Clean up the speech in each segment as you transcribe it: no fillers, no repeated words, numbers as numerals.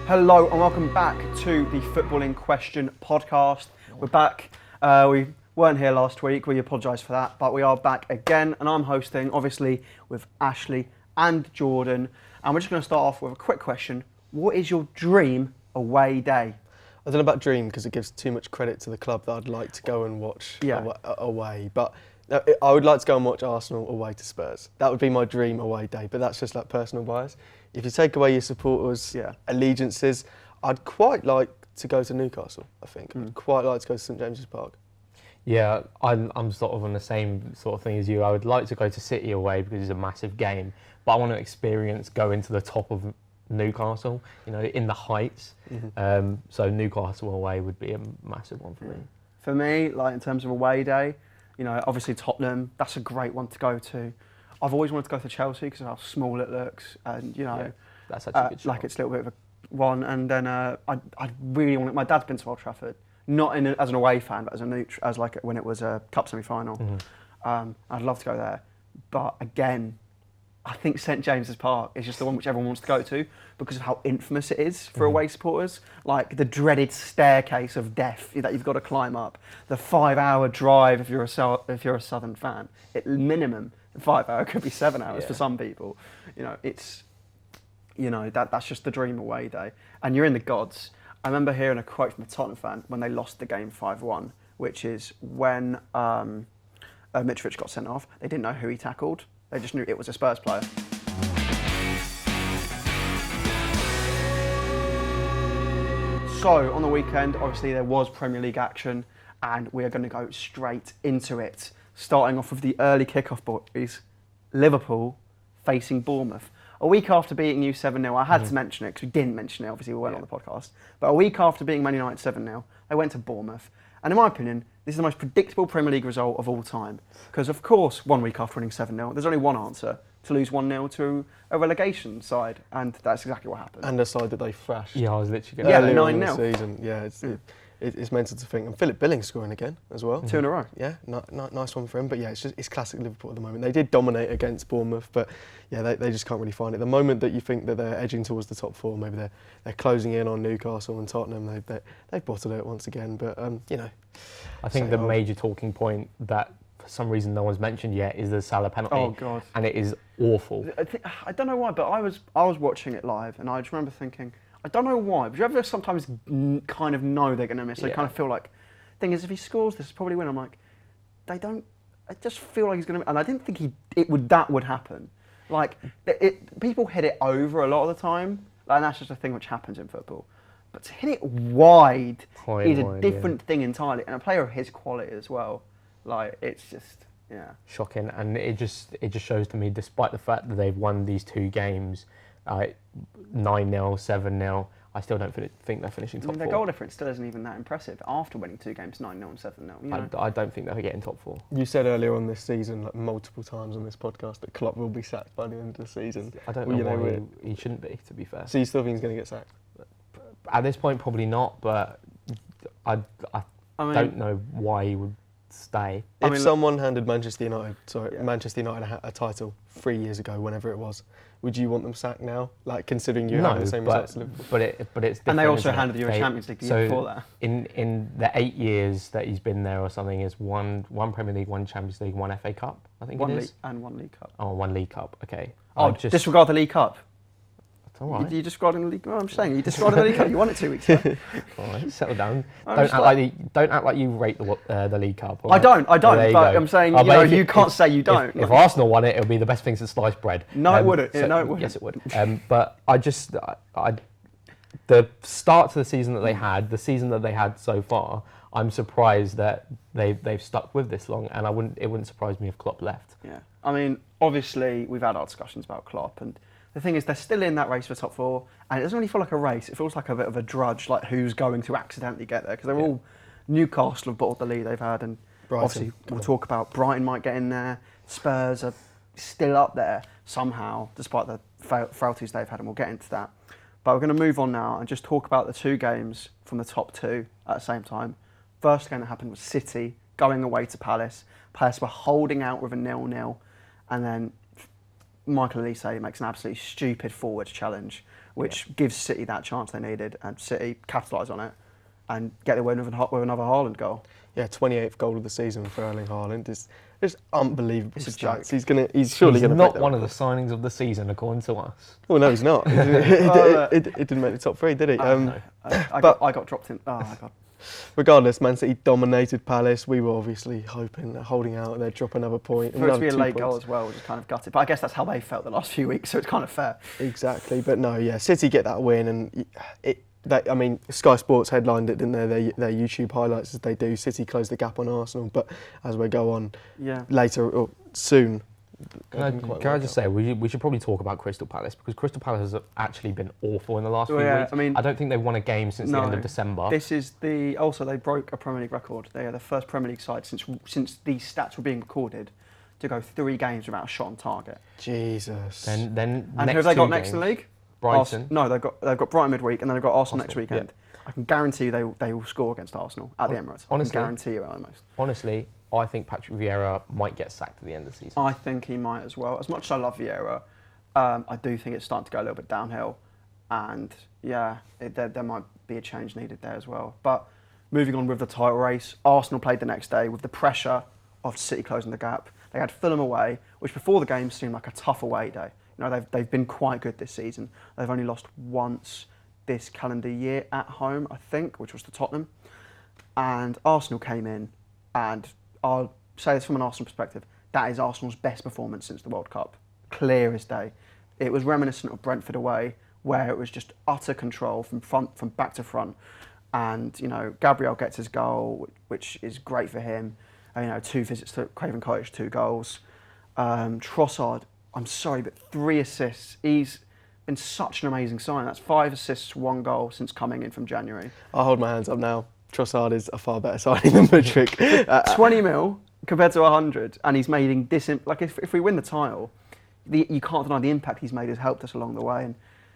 Hello and welcome back to the Footballing Question podcast. We're back. We weren't here last week. We apologise for that, but we are back again, and I'm hosting, obviously, with Ashley and Jordan. And we're just going to start off with a quick question. What is your dream away day? I don't know about dream because it gives too much credit to the club that I'd like to go and watch away. But I would like to go and watch Arsenal away to Spurs. That would be my dream away day, but that's just like personal bias. If you take away your supporters' allegiances, I'd quite like to go to Newcastle, I think. I'd quite like to go to St James's Park. Yeah, I'm sort of on the same sort of thing as you. I would like to go to City away because it's a massive game, but I want to experience going to the top of Newcastle, in the heights. So Newcastle away would be a massive one for me. For me, like in terms of away day, obviously Tottenham, that's a great one to go to. I've always wanted to go to Chelsea because of how small it looks, and that's such a good shot. like it's a little bit of a one. And then I really want it. My dad's been to Old Trafford, not as an away fan, but as like when it was a cup semi-final. I'd love to go there, but again, I think St James's Park is just the one which everyone wants to go to because of how infamous it is for away supporters. Like the dreaded staircase of death that you've got to climb up, the 5-hour drive if you're a Southern fan. At minimum, 5 hour could be 7 hours for some people. That's just the dream away day. And you're in the gods. I remember hearing a quote from a Tottenham fan when they lost the game 5-1, which is when Mitrovic got sent off. They didn't know who he tackled. They just knew it was a Spurs player. So on the weekend, obviously there was Premier League action, and we are going to go straight into it. Starting off with the early kickoff, boys. Liverpool facing Bournemouth. A week after beating you 7-0, I had to mention it because we didn't mention it, obviously we weren't on the podcast. But a week after beating Man United 7-0, they went to Bournemouth. And in my opinion, this is the most predictable Premier League result of all time. Because of course, 1 week after winning 7-0, there's only one answer: to lose 1-0 to a relegation side. And that's exactly what happened. And a side that they thrashed. Yeah, I was literally going to 9-0 in the season. Yeah, it's mental to think. And Philip Billings scoring again as well. 2 in a row. Yeah, nice one for him. But yeah, it's classic Liverpool at the moment. They did dominate against Bournemouth, but yeah, they just can't really find it. The moment that you think that they're edging towards the top four, maybe they're closing in on Newcastle and Tottenham. They've bottled it once again. But I think the major talking point that for some reason no one's mentioned yet is the Salah penalty. Oh God! And it is awful. I don't know why, but I was watching it live, and I just remember thinking, I don't know why, but you ever sometimes kind of know they're going to miss? They kind of feel like, thing is, if he scores this, probably win. I'm like, they don't. I just feel like he's going to, and I didn't think that would happen. Like people hit it over a lot of the time, and that's just a thing which happens in football. But to hit it wide is a different thing entirely, and a player of his quality as well. Like it's just shocking, and it just shows to me, despite the fact that they've won these two games, 9-0, 7-0, I still don't think they're finishing top 4. Their goal difference still isn't even that impressive after winning 2 games 9-0 and 7-0. I don't think they're getting top 4. You said earlier on this season, like multiple times on this podcast, that Klopp will be sacked by the end of the season. I don't know why he shouldn't be, to be fair. So you still think he's going to get sacked? At this point, probably not, but I don't know why he would stay. If someone handed Manchester United a title 3 years ago, whenever it was, would you want them sacked now? Like considering you have the same results as Liverpool? But it's different. And they also handed you a Champions League the year before that. In the 8 years that he's been there or something, is one Premier League, one Champions League, one FA Cup, I think it is. And 1 League Cup. Oh, 1 League Cup, okay. Disregard the League Cup. It's all right. You disregarding the League Cup? I'm saying, you disregarding the League Cup. You won it 2 weeks ago. All right, settle down. Don't act like you rate the League Cup. I don't. But I'm saying, you can't say you don't. If Arsenal won it, it would be the best thing since sliced bread. No, it wouldn't. No, it wouldn't. Yes, it would. But the start to the season that they had so far, I'm surprised that they've stuck with this long, and it wouldn't surprise me if Klopp left. Yeah. I mean, obviously, we've had our discussions about Klopp, and the thing is, they're still in that race for top 4, and it doesn't really feel like a race. It feels like a bit of a drudge, like who's going to accidentally get there, because they're all Newcastle have bottled the lead they've had, and Brighton, obviously we'll talk about Brighton might get in there. Spurs are still up there somehow, despite the frailties they've had, and we'll get into that. But we're going to move on now and just talk about the 2 games from the top 2 at the same time. First game that happened was City going away to Palace. Palace were holding out with a 0-0, and then Michael Elise makes an absolutely stupid forward challenge, which gives City that chance they needed, and City capitalise on it and get the win with another Haaland goal. Yeah, 28th goal of the season for Erling Haaland. It's unbelievable. It's a stats. joke. He's surely going to. Not one of the signings of the season, according to us. Well, no, he's not. It didn't make the top 3, did it? I got dropped in. Oh my god. Regardless, Man City dominated Palace. We were obviously hoping, holding out, they'd drop another point. For it to be a late goal as well, which is kind of gutted. But I guess that's how they felt the last few weeks, so it's kind of fair. Exactly, but no, yeah, City get that win, and Sky Sports headlined it, didn't they? Their YouTube highlights as they do. City closed the gap on Arsenal, but as we go on later or soon. Can I just say, we should probably talk about Crystal Palace, because Crystal Palace has actually been awful in the last few weeks. I mean, I don't think they've won a game since the end of December. This is also they broke a Premier League record. They are the first Premier League side since these stats were being recorded to go 3 games without a shot on target. Jesus. Then and who have they got next in the league? Brighton. They've got Brighton midweek, and then they've got Arsenal next weekend. Yeah. I can guarantee you they will score against Arsenal at the Emirates. Honestly, I can guarantee you almost. Honestly, I think Patrick Vieira might get sacked at the end of the season. I think he might as well. As much as I love Vieira, I do think it's starting to go a little bit downhill, and there might be a change needed there as well. But moving on with the title race, Arsenal played the next day with the pressure of City closing the gap. They had Fulham away, which before the game seemed like a tough away day. They've been quite good this season. They've only lost once this calendar year at home, I think, which was to Tottenham. And Arsenal came in, and I'll say this from an Arsenal perspective, that is Arsenal's best performance since the World Cup. Clear as day. It was reminiscent of Brentford away, where it was just utter control from back to front. And, Gabriel gets his goal, which is great for him. 2 visits to Craven Cottage, 2 goals. Trossard, I'm sorry, but 3 assists. He's been such an amazing sign. That's 5 assists, 1 goal since coming in from January. I'll hold my hands up now. Trossard is a far better signing than Mudryk. 20 mil compared to 100, and he's made if we win the title, you can't deny the impact he's made has helped us along the way.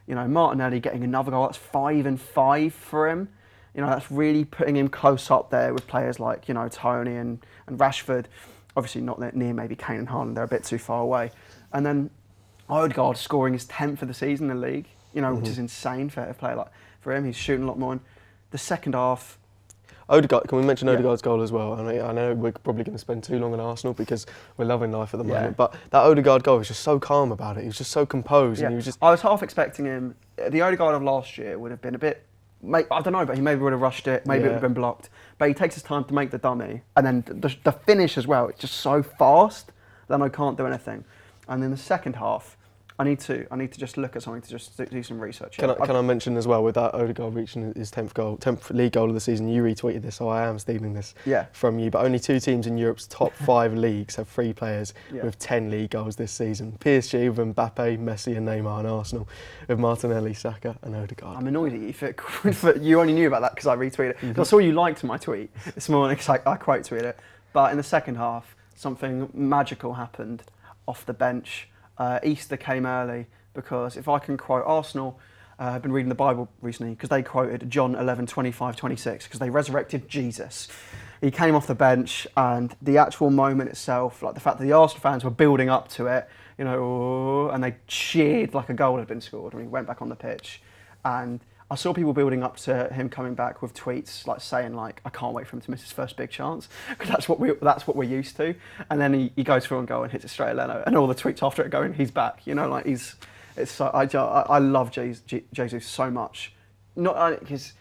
And Martinelli getting another goal, that's 5 and 5 for him. That's really putting him close up there with players like Tony and Rashford. Obviously not near maybe Kane and Haaland, they're a bit too far away. And then Odegaard scoring his 10th of the season in the league, which is insane for a player for him. He's shooting a lot more. And the second half. Odegaard, can we mention Odegaard's goal as well? I know we're probably going to spend too long on Arsenal because we're loving life at the moment, but that Odegaard goal was just so calm about it. He was just so composed. And he was just. I was half expecting him. The Odegaard of last year would have been a bit. I don't know, but he maybe would have rushed it. Maybe it would have been blocked. But he takes his time to make the dummy, and then the finish as well. It's just so fast that I can't do anything. And in the second half, I need to just look at something to just do some research. Can I mention as well, with that Odegaard reaching his 10th league goal of the season, you retweeted this, so I am stealing this from you. But only 2 teams in Europe's top 5 leagues have 3 players with 10 league goals this season. PSG with Mbappe, Messi and Neymar, and Arsenal with Martinelli, Saka and Odegaard. I'm annoyed at you for you only knew about that because I retweeted it. I saw you liked my tweet this morning because I quote tweeted it. But in the second half, something magical happened off the bench. Easter came early because if I can quote Arsenal, I've been reading the Bible recently because they quoted John 11:25-26 because they resurrected Jesus. He came off the bench, and the actual moment itself, like the fact that the Arsenal fans were building up to it, and they cheered like a goal had been scored when he went back on the pitch. And I saw people building up to him coming back with tweets saying I can't wait for him to miss his first big chance, because that's what we're used to. And then he goes through and goal and hits it straight at Leno, and all the tweets after it going, he's back. I love Jesus so much. Not because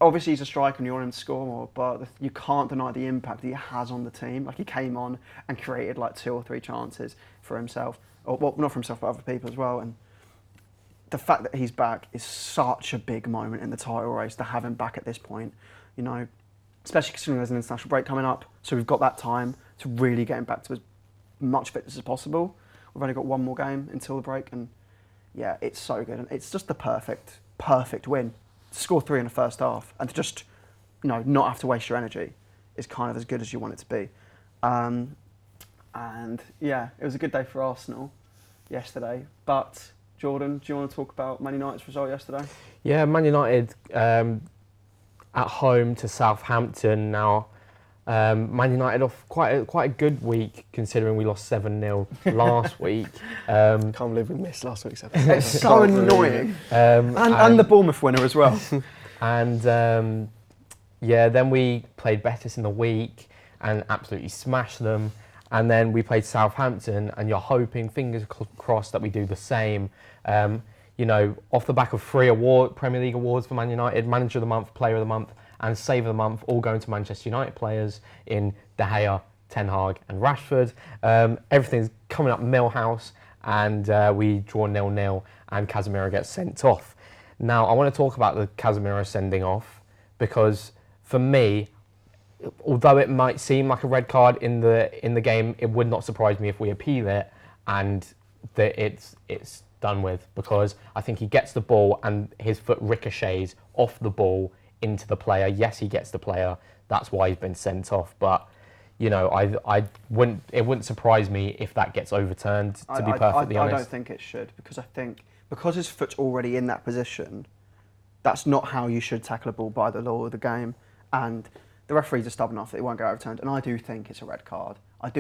obviously he's a striker and you want him to score more, but you can't deny the impact that he has on the team. He came on and created 2 or 3 chances for himself, or well, not for himself but other people as well. And the fact that he's back is such a big moment in the title race to have him back at this point, especially considering there's an international break coming up. So we've got that time to really get him back to as much fitness as possible. We've only got 1 more game until the break, and it's so good. And it's just the perfect win. To score 3 in the first half and to just, not have to waste your energy is kind of as good as you want it to be. It was a good day for Arsenal yesterday, but Jordan, do you want to talk about Man United's result yesterday? Yeah, Man United at home to Southampton. Now, Man United off quite a good week considering we lost 7-0 last week. Can't believe we missed last week's episode. It's so annoying. And the Bournemouth winner as well. And then we played Betis in the week and absolutely smashed them. And then we played Southampton, and you're hoping, fingers crossed, that we do the same. Off the back of 3 Premier League awards for Man United, Manager of the Month, Player of the Month, and Save of the Month, all going to Manchester United players in De Gea, Ten Hag, and Rashford. Everything's coming up Millhouse, and we draw 0-0, and Casemiro gets sent off. Now, I want to talk about the Casemiro sending off because, for me, although it might seem like a red card in the game, it would not surprise me if we appeal it and that it's done with, because I think he gets the ball and his foot ricochets off the ball into the player. Yes, he gets the player. That's why he's been sent off. But it wouldn't surprise me if that gets overturned. To be perfectly honest, I don't think it should, because I think because his foot's already in that position, that's not how you should tackle a ball by the law of the game. And the referees are stubborn enough that it won't get overturned, and I do think it's a red card. And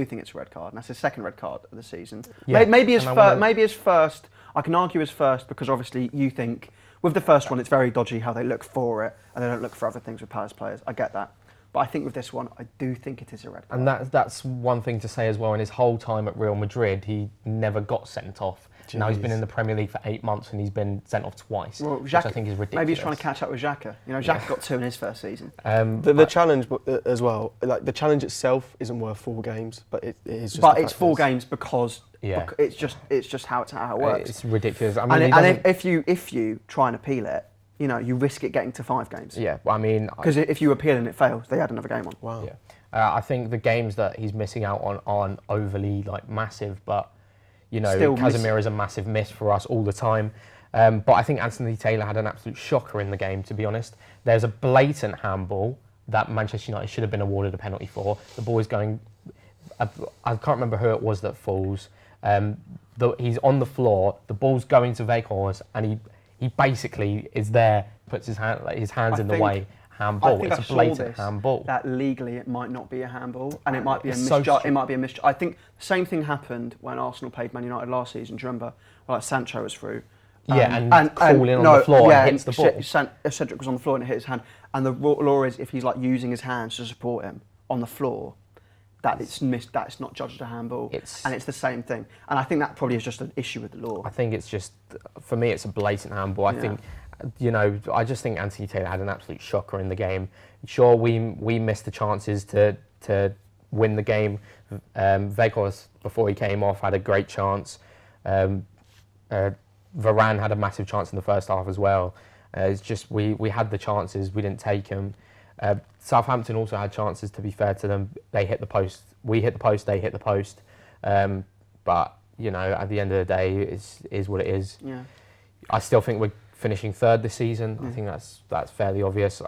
that's his second red card of the season. Yeah. Maybe his first. I can argue his first because obviously you think with the first one it's very dodgy how they look for it and they don't look for other things with Palace players. I get that. But I think with this one, I do think it is a red card. And that's one thing to say as well. In his whole time at Real Madrid, he never got sent off. Jeez. Now he's been in the Premier League for 8 months and he's been sent off twice, which I think is ridiculous. Maybe he's trying to catch up with Xhaka. Xhaka got 2 in his first season. The challenge as well, like the challenge itself isn't worth 4 games, but it is just. But it's 4 games because it's just how it works. It's ridiculous. I mean, and if you try and appeal it, you risk it getting to 5 games. Yeah, I mean, because if you appeal and it fails, they add another game on. Wow. Yeah. I think the games that he's missing out on aren't overly massive, but Casemiro is a massive miss for us all the time. But I think Anthony Taylor had an absolute shocker in the game, to be honest. There's a blatant handball that Manchester United should have been awarded a penalty for. The ball is going. I can't remember who it was that falls. He's on the floor. The ball's going to Weghorst, and he basically is there, puts his hands in the way. Handball. It's a blatant handball. That legally it might not be a handball, and it might be a misjudge. It might be a misjudge. I think the same thing happened when Arsenal played Man United last season. Do you remember? Like Sancho was through. And crawling on the floor and hits the ball. Cedric was on the floor and it hit his hand. And the law is if he's using his hands to support him on the floor, that it's missed. That's not judged a handball. And it's the same thing. And I think that probably is just an issue with the law. I think it's just, for me, it's a blatant handball. I think. I just think Anthony Taylor had an absolute shocker in the game. Sure, we missed the chances to win the game. Weghorst, before he came off, had a great chance. Varane had a massive chance in the first half as well. It's just we had the chances, we didn't take them. Southampton also had chances, to be fair to them. They hit the post. We hit the post, they hit the post. But, at the end of the day, it is what it is. Yeah. I still think we're finishing 3rd this season. I think that's fairly obvious.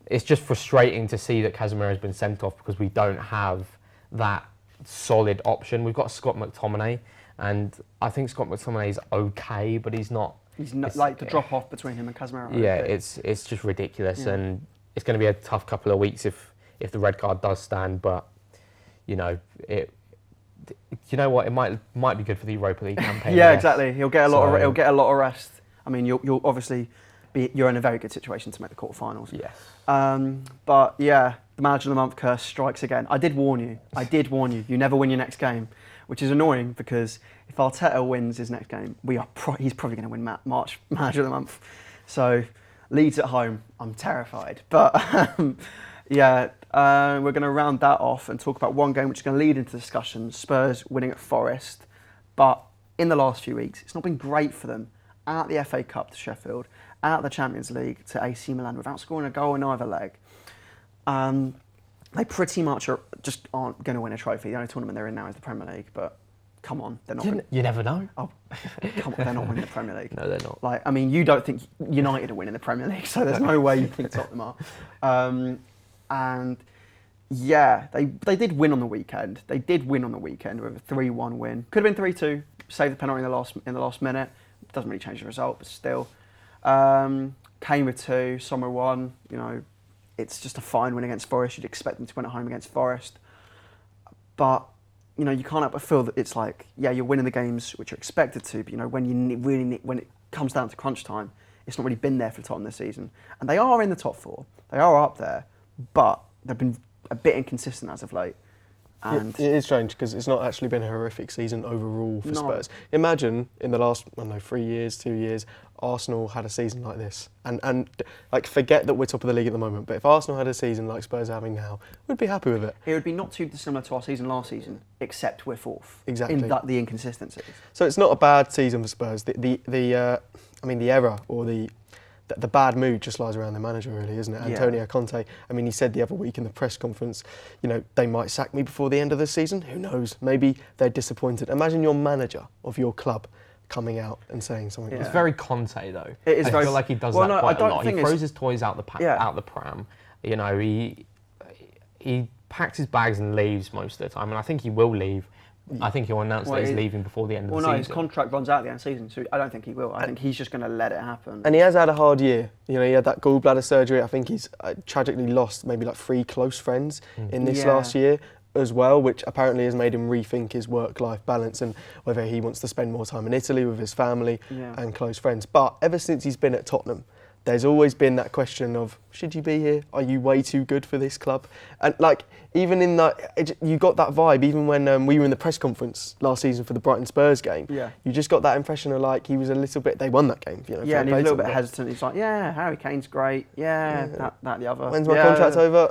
It's just frustrating to see that Casemiro has been sent off because we don't have that solid option. We've got Scott McTominay, and I think Scott McTominay is okay, but he's not. He's not the drop off between him and Casemiro. Yeah, it's just ridiculous, and it's going to be a tough couple of weeks if the red card does stand. But you know what? It might be good for the Europa League campaign. Yeah, exactly. He'll get a lot of rest. I mean, you'll obviously you're in a very good situation to make the quarterfinals. Yes. But yeah, the Manager of the Month curse strikes again. I did warn you. You never win your next game, which is annoying because if Arteta wins his next game, he's probably going to win March Manager of the Month. So Leeds at home, I'm terrified. But we're going to round that off and talk about one game which is going to lead into discussion, Spurs winning at Forest. But in the last few weeks, it's not been great for them. Out the FA Cup to Sheffield, out the Champions League to AC Milan without scoring a goal in either leg. They pretty much aren't going to win a trophy. The only tournament they're in now is the Premier League, but come on, they're not. You never know. Oh, come on, they're not winning the Premier League. No, they're not. You don't think United are winning the Premier League, so there's no way you think Tottenham are. And yeah, they did win on the weekend. They did win on the weekend with a 3-1 win. Could have been 3-2. Saved the penalty in the last minute. Doesn't really change the result, but still. Kane with 2, Sommer 1. it's just a fine win against Forest. You'd expect them to win at home against Forest. But, you know, you can't help but feel that it's like, yeah, you're winning the games which you're expected to, but, you know, when when it comes down to crunch time, it's not really been there for Tottenham this season. And they are in the top 4. They are up there, but they've been a bit inconsistent as of late. And it is strange because it's not actually been a horrific season overall for No. Spurs. Imagine in the last, 3 years, 2 years, Arsenal had a season like this. And like, forget that we're top of the league at the moment, but if Arsenal had a season like Spurs are having now, we'd be happy with it. it would be not too dissimilar to our season last season, except we're 4th. Exactly. In the inconsistencies. So it's not a bad season for Spurs. The error or the bad mood just lies around the manager, really, isn't it? Yeah. Antonio Conte. I mean, he said the other week in the press conference, you know, they might sack me before the end of the season. Who knows? Maybe they're disappointed. Imagine your manager of your club coming out and saying something. Yeah. Like It's very Conte though. It is I very. feel like he does well, that no, quite I don't a lot. think He it's- throws his toys out the pram. You know, he packs his bags and leaves most of the time, and I think he will leave. I think he'll announce that he's leaving before the end of the Well, season. no, his contract runs out at the end of the season, so I don't think he will. I think he's just going to let it happen. And he has had a hard year. You know, he had that gallbladder surgery. I think he's tragically lost maybe like 3 close friends in this Yeah. last year as well, which apparently has made him rethink his work-life balance and whether he wants to spend more time in Italy with his family and close friends. But ever since he's been at Tottenham, there's always been that question of, should you be here? Are you way too good for this club? And like, even in that, you got that vibe, even when we were in the press conference last season for the Brighton Spurs game, you just got that impression of like, he was a little bit, they won that game. You know, Yeah, and he's a little bit hesitant. He's like, yeah, Harry Kane's great. That, the other. When's my contract over?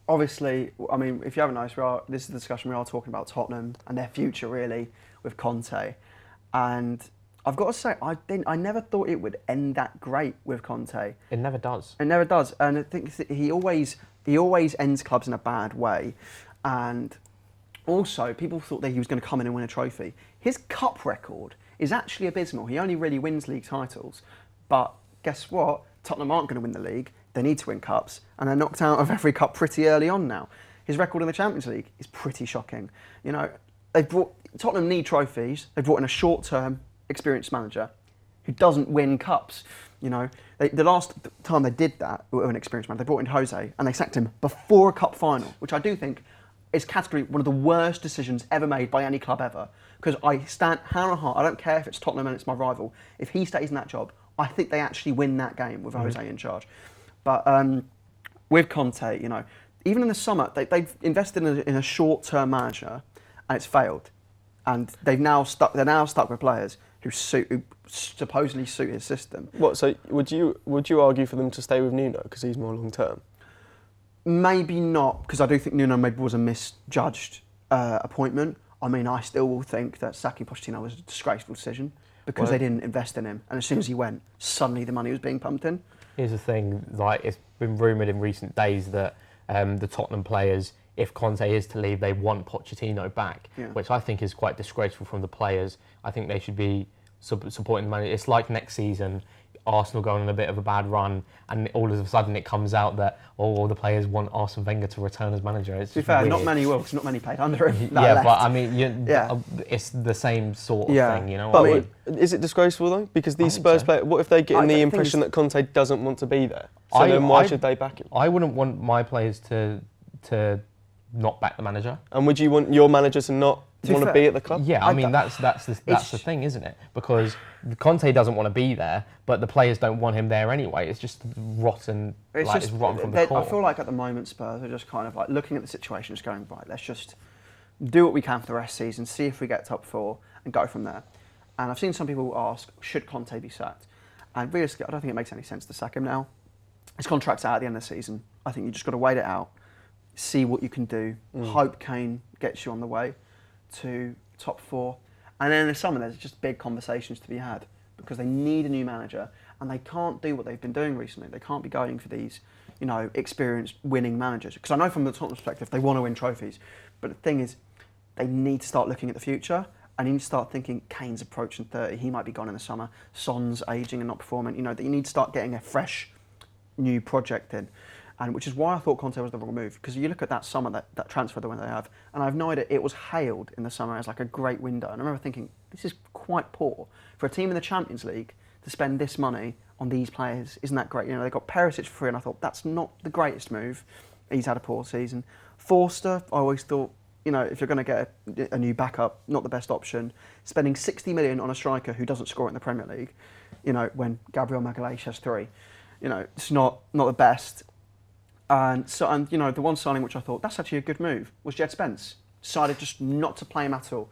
Obviously, I mean, if you haven't noticed, this is the discussion we are talking about Tottenham and their future, really, with Conte. And I've got to say, I never thought it would end that great with Conte. It never does. It never does, and I think he always ends clubs in a bad way. And also, people thought that he was going to come in and win a trophy. His cup record is actually abysmal. He only really wins league titles, but guess what? Tottenham aren't going to win the league. They need to win cups, and they're knocked out of every cup pretty early on now. His record in the Champions League is pretty shocking. You know, Tottenham need trophies. They brought in a short-term experienced manager who doesn't win cups. You know, the last time they did that with an experienced manager, they brought in Jose and they sacked him before a cup final, which I do think is category one of the worst decisions ever made by any club ever. Because I stand hand on heart, I don't care if it's Tottenham and it's my rival. If he stays in that job, I think they actually win that game with Jose in charge. But with Conte, you know, even in the summer, they've invested in a short-term manager, and it's failed. And they're now stuck with players who supposedly suit his system. What? So would you argue for them to stay with Nuno because he's more long term? Maybe not, because I do think Nuno maybe was a misjudged appointment. I mean, I still will think that sacking Pochettino was a disgraceful decision because they didn't invest in him, and as soon as he went, suddenly the money was being pumped in. Here's the thing: like, it's been rumoured in recent days that the Tottenham players, if Conte is to leave, they want Pochettino back, which I think is quite disgraceful from the players. I think they should be supporting the manager. It's like next season, Arsenal going on a bit of a bad run, and all of a sudden it comes out that all the players want Arsene Wenger to return as manager. It's to be fair, weird. not many will, because not many played under him. Yeah, but I mean, it's the same sort of thing, you know. But is it disgraceful though? Because these Spurs players, what if they get the impression that Conte doesn't want to be there? So then why should they back him? I wouldn't want my players to not back the manager. And would you want your manager to not want to be at the club? Yeah, I mean that's the thing, isn't it? Because Conte doesn't want to be there, but the players don't want him there anyway. It's just rotten. It's rotten from the core. I feel like at the moment Spurs are just kind of like looking at the situation, just going, right, let's just do what we can for the rest of the season, see if we get top 4, and go from there. And I've seen some people ask, should Conte be sacked? And realistically, I don't think it makes any sense to sack him now. His contract's out at the end of the season. I think you just got to wait it out, see what you can do. Hope Kane gets you on the way to top 4. And then in the summer, there's just big conversations to be had because they need a new manager and they can't do what they've been doing recently. They can't be going for these, you know, experienced winning managers. Because I know from the Tottenham perspective, they want to win trophies. But the thing is, they need to start looking at the future and you need to start thinking Kane's approaching 30. He might be gone in the summer. Son's ageing and not performing. You know, that you need to start getting a fresh new project in. And which is why I thought Conte was the wrong move. Because you look at that summer, that transfer the window they have, and I have no idea, it was hailed in the summer as like a great window. And I remember thinking, this is quite poor. For a team in the Champions League to spend this money on these players. Isn't that great? You know, they got Perisic for free, and I thought that's not the greatest move. He's had a poor season. Forster, I always thought, you know, if you're going to get a new backup, not the best option. Spending 60 million on a striker who doesn't score in the Premier League, you know, when Gabriel Magalhaes has 3, you know, it's not the best. And you know, the one signing which I thought that's actually a good move was Jed Spence. Decided just not to play him at all.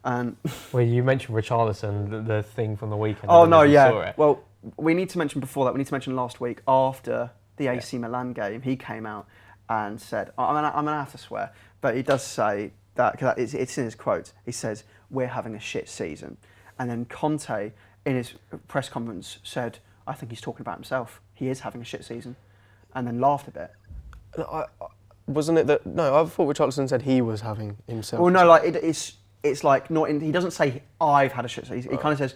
And well, you mentioned Richarlison, the thing from the weekend. Oh no, yeah. Well, we need to mention before that. We need to mention last week after the AC Milan game, he came out and said, I'm gonna have to swear, but he does say that, because it's in his quotes. He says, "We're having a shit season," and then Conte in his press conference said, "I think he's talking about himself. He is having a shit season," and then laughed a bit. Wasn't it that? No, I thought Richarlison said he was having himself. Well, no, like it's like not. He doesn't say I've had a shit season. He kind of says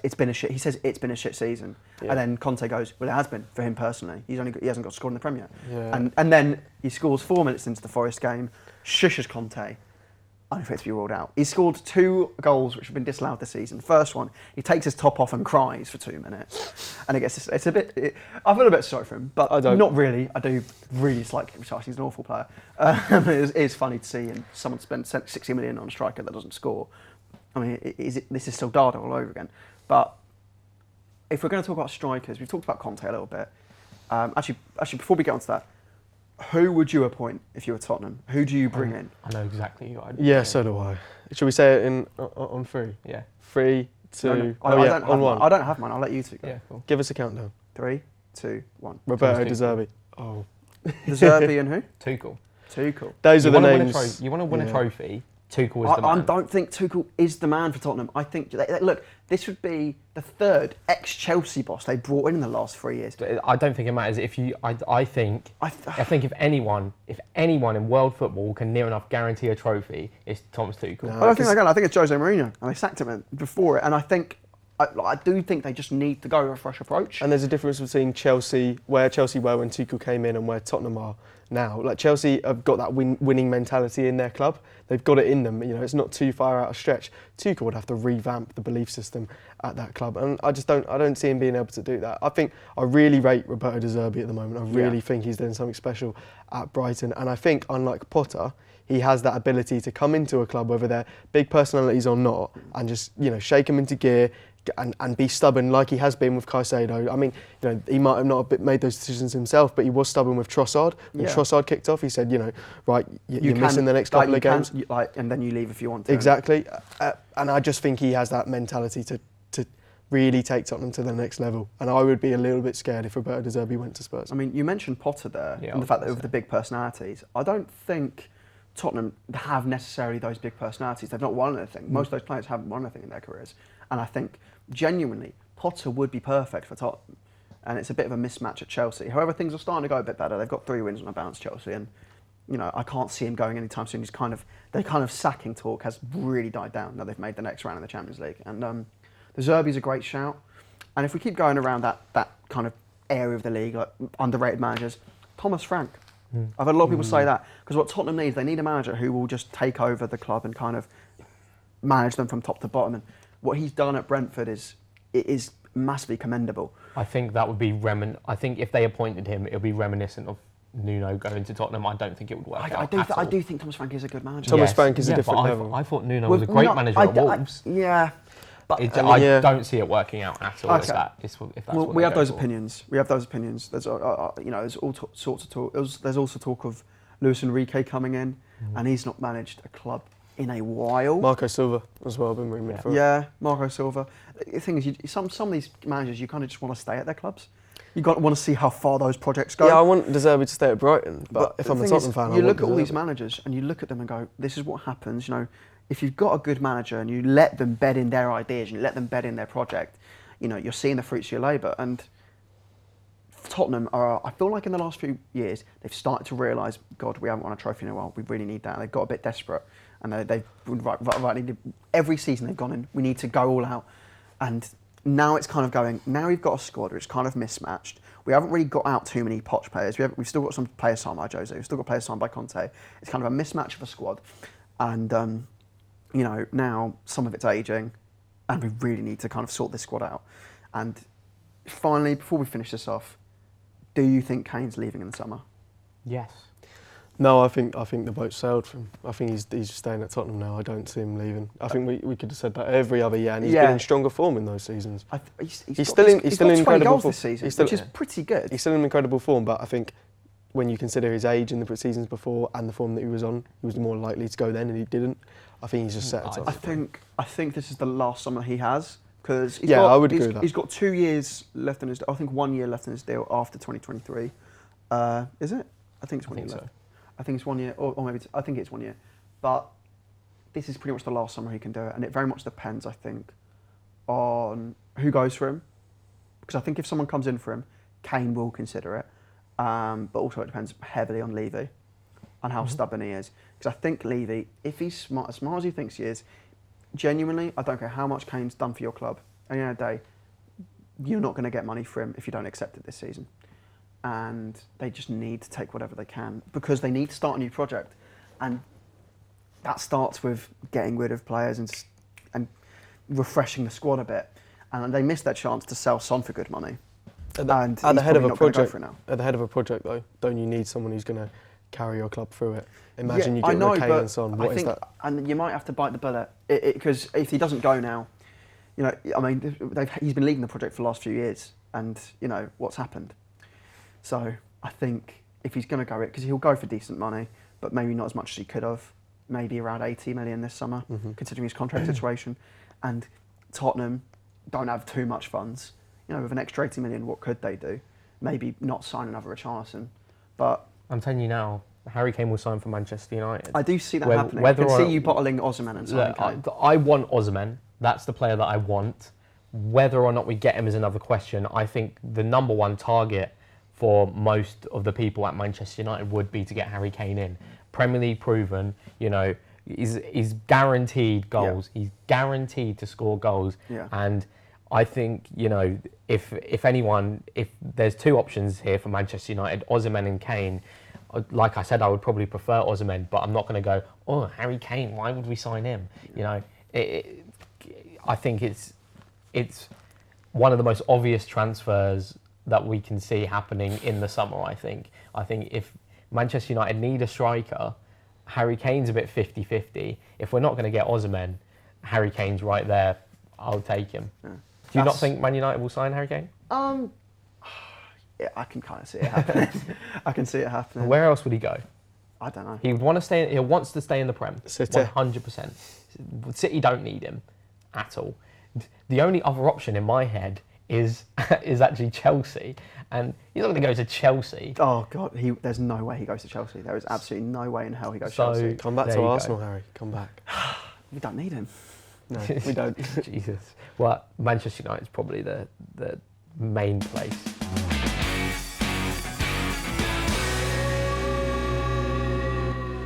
it's been a shit. He says it's been a shit season, and then Conte goes, "Well, it has been for him personally. He hasn't got scored in the Premier." Yeah. And then he scores 4 minutes into the Forest game, shushes Conte, unfit to be ruled out. He scored 2 goals which have been disallowed this season. First one, he takes his top off and cries for 2 minutes, and it's a bit. I feel a bit sorry for him, but not really. I do really dislike him. He's an awful player. It is funny to see someone spend 60 million on a striker that doesn't score. I mean, this is Soldado all over again. But if we're going to talk about strikers, we've talked about Conte a little bit. Actually, before we get onto that, who would you appoint if you were Tottenham? Who do you bring in? I know exactly who I'd Yeah, so do I. Should we say it on 3? Yeah. 3, 2. I don't have mine. I'll let you two go. Yeah, cool. Give us a countdown. 3, 2, 1. Roberto De Zerbi. Oh. De Zerbi and who? Tuchel. Those are the names. You want to win a trophy? Tuchel is the I man. don't think Tuchel is the man for Tottenham. I think, look, this would be the 3rd ex-Chelsea boss they brought in the last 3 years. I don't think it matters. I think if anyone in world football can near enough guarantee a trophy, it's Thomas Tuchel. No, I don't think they can. I think it's Jose Mourinho, and they sacked him before it. And I do think they just need to go with a fresh approach. And there's a difference between Chelsea, where Chelsea were when Tuchel came in, and where Tottenham are now. Like, Chelsea have got that winning mentality in their club. They've got it in them. You know, it's not too far out of stretch. Tuchel would have to revamp the belief system at that club, and I don't see him being able to do that. I really rate Roberto De Zerbi at the moment. I really think he's doing something special at Brighton, and I think, unlike Potter, he has that ability to come into a club, whether they're big personalities or not, and just, you know, shake them into gear and be stubborn like he has been with Caicedo. I mean, you know, he might have not made those decisions himself, but he was stubborn with Trossard. When Trossard kicked off, he said, you know, right, you're missing the next couple of games. And then you leave if you want to. Exactly. And I just think he has that mentality to really take Tottenham to the next level. And I would be a little bit scared if Roberto De Zerbi went to Spurs. I mean, you mentioned Potter there, and the fact that with the big personalities. I don't think Tottenham have necessarily those big personalities. They've not won anything. Most of those players haven't won anything in their careers. And I think, genuinely, Potter would be perfect for Tottenham. And it's a bit of a mismatch at Chelsea. However, things are starting to go a bit better. They've got 3 wins on a bounce, Chelsea, and, you know, I can't see him going anytime soon. Their kind of sacking talk has really died down now they've made the next round in the Champions League. And De Zerbi's a great shout. And if we keep going around that kind of area of the league, like underrated managers, Thomas Frank. I've had a lot of people say that, because what Tottenham needs, they need a manager who will just take over the club and kind of manage them from top to bottom. And what he's done at Brentford is massively commendable. I think that would be I think if they appointed him, it would be reminiscent of Nuno going to Tottenham. I don't think it would work out at all. I do think Thomas Frank is a good manager. Thomas Frank is a different level. I thought Nuno was a great manager at Wolves. But I don't see it working out at all. Okay. We have those opinions. There's there's all sorts of talk. There's also talk of Luis Enrique coming in, and he's not managed a club in a while. Marco Silva as well, been rumored for. Yeah, Marco Silva. The thing is, some of these managers, you kind of just want to stay at their clubs. You want to see how far those projects go. Yeah, I want De Zerbi to stay at Brighton, but if I'm a Tottenham fan, you look at all these managers and you look at them and go, "This is what happens." You know, if you've got a good manager and you let them bed in their ideas and you let them bed in their project, you know, you're seeing the fruits of your labour. And Tottenham I feel like in the last few years, they've started to realise, God, we haven't won a trophy in a while. We really need that. They've got a bit desperate, and they've every season they've gone in. We need to go all out, and now it's kind of going. Now we've got a squad which is kind of mismatched. We haven't really got out too many Poch players. We've still got some players signed by Jose. We've still got players signed by Conte. It's kind of a mismatch of a squad, and you know, now some of it's ageing, and we really need to kind of sort this squad out. And finally, before we finish this off, do you think Kane's leaving in the summer? Yes. No, I think the boat sailed for him. I think he's staying at Tottenham now. I don't see him leaving. I think we could have said that every other year, and he's been in stronger form in those seasons. He's still in incredible form this season, which is pretty good. He's still in incredible form, but I think when you consider his age in the seasons before and the form that he was on, he was more likely to go then, and he didn't. I think he's just set at Tottenham. I think this is the last summer he has, because I would agree with that. He's got 2 years left on his. I think 1 year left on his deal after 2023. Is it? I think it's 1 year left. I think it's 1 year, or maybe I think it's 1 year. But this is pretty much the last summer he can do it, and it very much depends, I think, on who goes for him. Because I think if someone comes in for him, Kane will consider it. But also it depends heavily on Levy and how stubborn he is. Because I think Levy, if he's as smart as he thinks he is, genuinely, I don't care how much Kane's done for your club, at the end of the day, you're not going to get money for him if you don't accept it this season. And they just need to take whatever they can, because they need to start a new project. And that starts with getting rid of players and refreshing the squad a bit. And they missed their chance to sell Son for good money. At the head of a project, though, don't you need someone who's going to carry your club through it? Imagine you get rid of Kane and Son. What is that? And you might have to bite the bullet, because if he doesn't go now, you know, I mean, he's been leading the project for the last few years, and you know what's happened. So I think if he's going to go it, because he'll go for decent money, but maybe not as much as he could have, maybe around 80 million this summer, considering his contract situation. And Tottenham don't have too much funds. You know, with an extra 80 million, what could they do? Maybe not sign another Richarlison, but I'm telling you now, Harry Kane will sign for Manchester United. I do see that happening. I can see you bottling Osimhen and signing Kane. I want Osimhen. That's the player that I want. Whether or not we get him is another question. I think the number one target for most of the people at Manchester United would be to get Harry Kane in. Premier League proven, you know, he's guaranteed goals. Yeah. He's guaranteed to score goals. Yeah. And I think, you know, if there's two options here for Manchester United, Osimhen and Kane, like I said, I would probably prefer Osimhen, but I'm not going to go, oh, Harry Kane, why would we sign him? You know, I think it's one of the most obvious transfers that we can see happening in the summer, I think. I think if Manchester United need a striker, Harry Kane's a bit 50-50. If we're not going to get Osimhen, Harry Kane's right there. I'll take him. Yeah. Do you not think Man United will sign Harry Kane? Yeah, I can kind of see it happening. I can see it happening. Where else would he go? I don't know. He wants to stay in the Prem. City. 100%. City don't need him at all. The only other option in my head is actually Chelsea, and he's not going to go to Chelsea. Oh God, there's no way he goes to Chelsea. There is absolutely no way in hell he goes to Chelsea. Come back to Arsenal, Harry. Come back. We don't need him. No, we don't. Jesus. Well, Manchester United is probably the main place.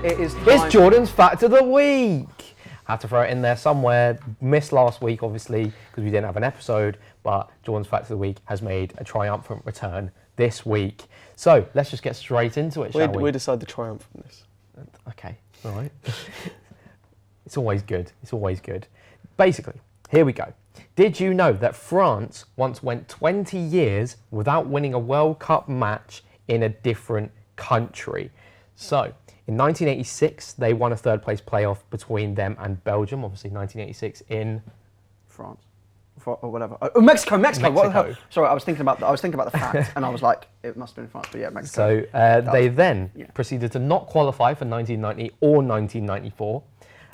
It's Jordan's Fact of the Week. Had to throw it in there somewhere. Missed last week, obviously, because we didn't have an episode, but Jordan's Fact of the Week has made a triumphant return this week. So let's just get straight into it, shall we? We decide the triumphantness. Okay, all right. It's always good. It's always good. Basically, here we go. Did you know that France once went 20 years without winning a World Cup match in a different country? So, in 1986, they won a third-place playoff between them and Belgium. Obviously, 1986 in France, or whatever. Oh, Mexico. Mexico. What the hell? Sorry, I was thinking about the fact, and I was like, it must have been France, but yeah, Mexico. So they then proceeded to not qualify for 1990 or 1994.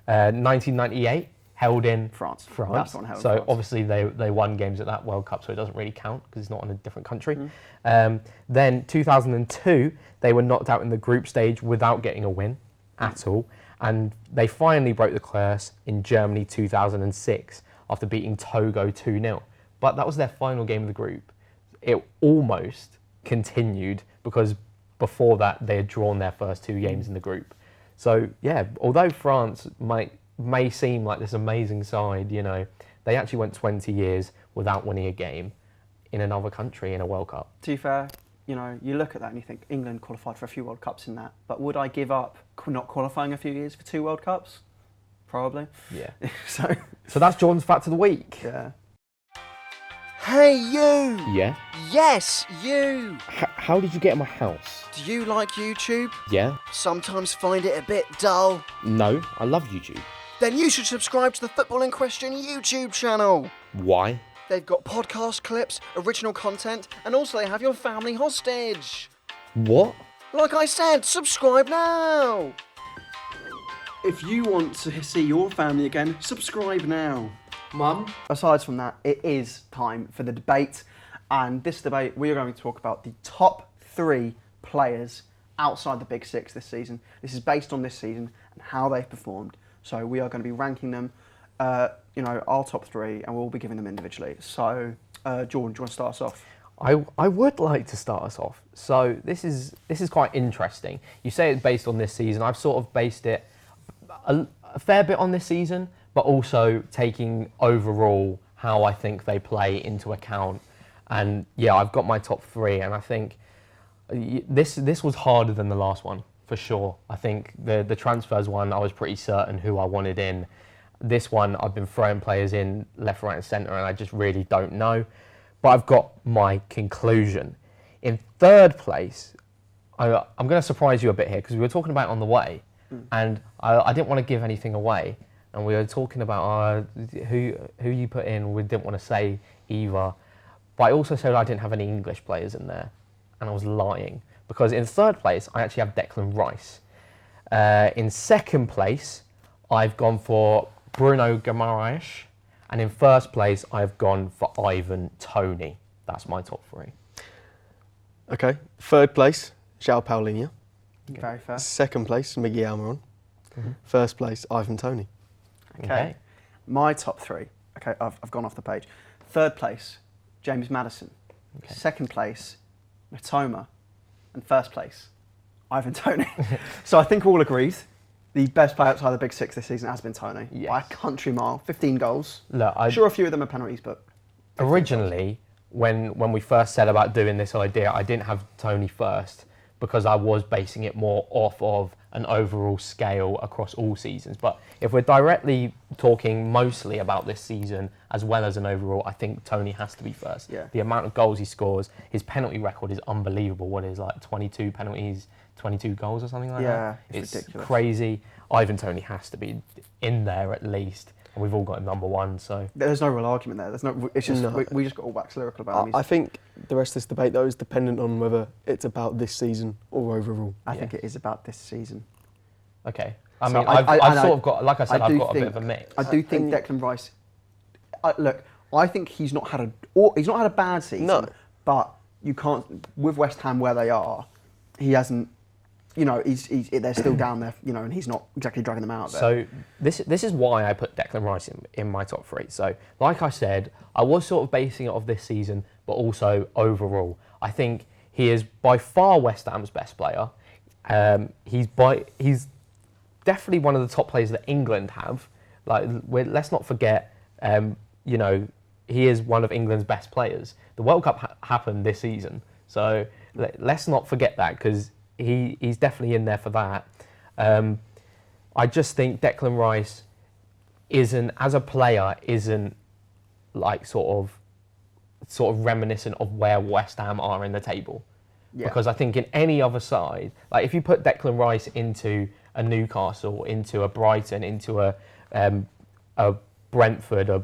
1998 held in France. That's the one held in France. Obviously they won games at that World Cup, so it doesn't really count because it's not in a different country. Then 2002, they were knocked out in the group stage without getting a win at all. And they finally broke the curse in Germany 2006 after beating Togo 2-0. But that was their final game of the group. It almost continued because before that they had drawn their first two games in the group. So yeah, although France may seem like this amazing side, you know, they actually went 20 years without winning a game in another country in a World Cup. To be fair, you know, you look at that and you think England qualified for a few World Cups in that, but would I give up not qualifying a few years for 2 World Cups? Probably. Yeah. So that's Jordan's Fact of the Week. Yeah. Hey you! Yeah? Yes, you! How did you get in my house? Do you like YouTube? Yeah? Sometimes find it a bit dull? No, I love YouTube. Then you should subscribe to the Football in Question YouTube channel. Why? They've got podcast clips, original content, and also they have your family hostage. What? Like I said, subscribe now! If you want to see your family again, subscribe now. Mum? Aside from that, it is time for the debate. And this debate, we are going to talk about the top 3 players outside the Big Six this season. This is based on this season and how they've performed. So we are going to be ranking them, our top 3, and we'll be giving them individually. So, Jordan, do you want to start us off? I would like to start us off. So this is quite interesting. You say it's based on this season. I've sort of based it a fair bit on this season, but also taking overall how I think they play into account. And yeah, I've got my top 3, and I think this was harder than the last one for sure. I think the transfers one, I was pretty certain who I wanted in. This one, I've been throwing players in left, right, and centre, and I just really don't know. But I've got my conclusion. In 3rd place, I'm going to surprise you a bit here because we were talking about it on the way, and I didn't want to give anything away. And we were talking about who you put in. We didn't want to say either. But I also said I didn't have any English players in there, and I was lying because in 3rd place I actually have Declan Rice. In 2nd place, I've gone for Bruno Guimaraes. And in 1st place, I've gone for Ivan Toney. That's my top 3. Okay. 3rd place, João Paulinho. Okay. Very fair. 2nd place, Miguel Almiron. Mm-hmm. 1st place, Ivan Toney. Okay. My top 3. Okay, I've gone off the page. 3rd place, James Maddison. Okay. 2nd place, Matoma. And 1st place, Ivan Toney. So I think we're all agreed. The best player outside the Big Six this season has been Toney. Yes. By a country mile. 15 goals. Look, Sure, a few of them are penalties, but... originally, when we first said about doing this idea, I didn't have Toney first because I was basing it more off of an overall scale across all seasons. But if we're directly talking mostly about this season as well as an overall, I think Toney has to be first. Yeah. The amount of goals he scores, his penalty record is unbelievable. What is like 22 penalties, 22 goals or something like that? Yeah, it's ridiculous. Crazy. Ivan Toney has to be in there at least. And we've all got him number 1, so... There's no real argument there. There's no. It's just No. we just got all wax lyrical about him. I think the rest of this debate, though, is dependent on whether it's about this season or overall. I think it is about this season. Okay. I So mean, I I've sort of got, like I said, I I've do got a bit think- of a mix. I do think Declan Rice. Look, I think he's not had a bad season. No. But you can't with West Ham where they are. He hasn't. They're still down there. And he's not exactly dragging them out there. So this is why I put Declan Rice in my top 3. So like I said, I was sort of basing it off this season, but also overall. I think he is by far West Ham's best player. He's definitely one of the top players that England have. Let's not forget, he is one of England's best players. The World Cup happened this season, so let's not forget that because he's definitely in there for that. I just think Declan Rice as a player isn't like sort of reminiscent of where West Ham are in the table. Yeah. Because I think in any other side, like if you put Declan Rice into a Newcastle, into a Brighton, into a Brentford, a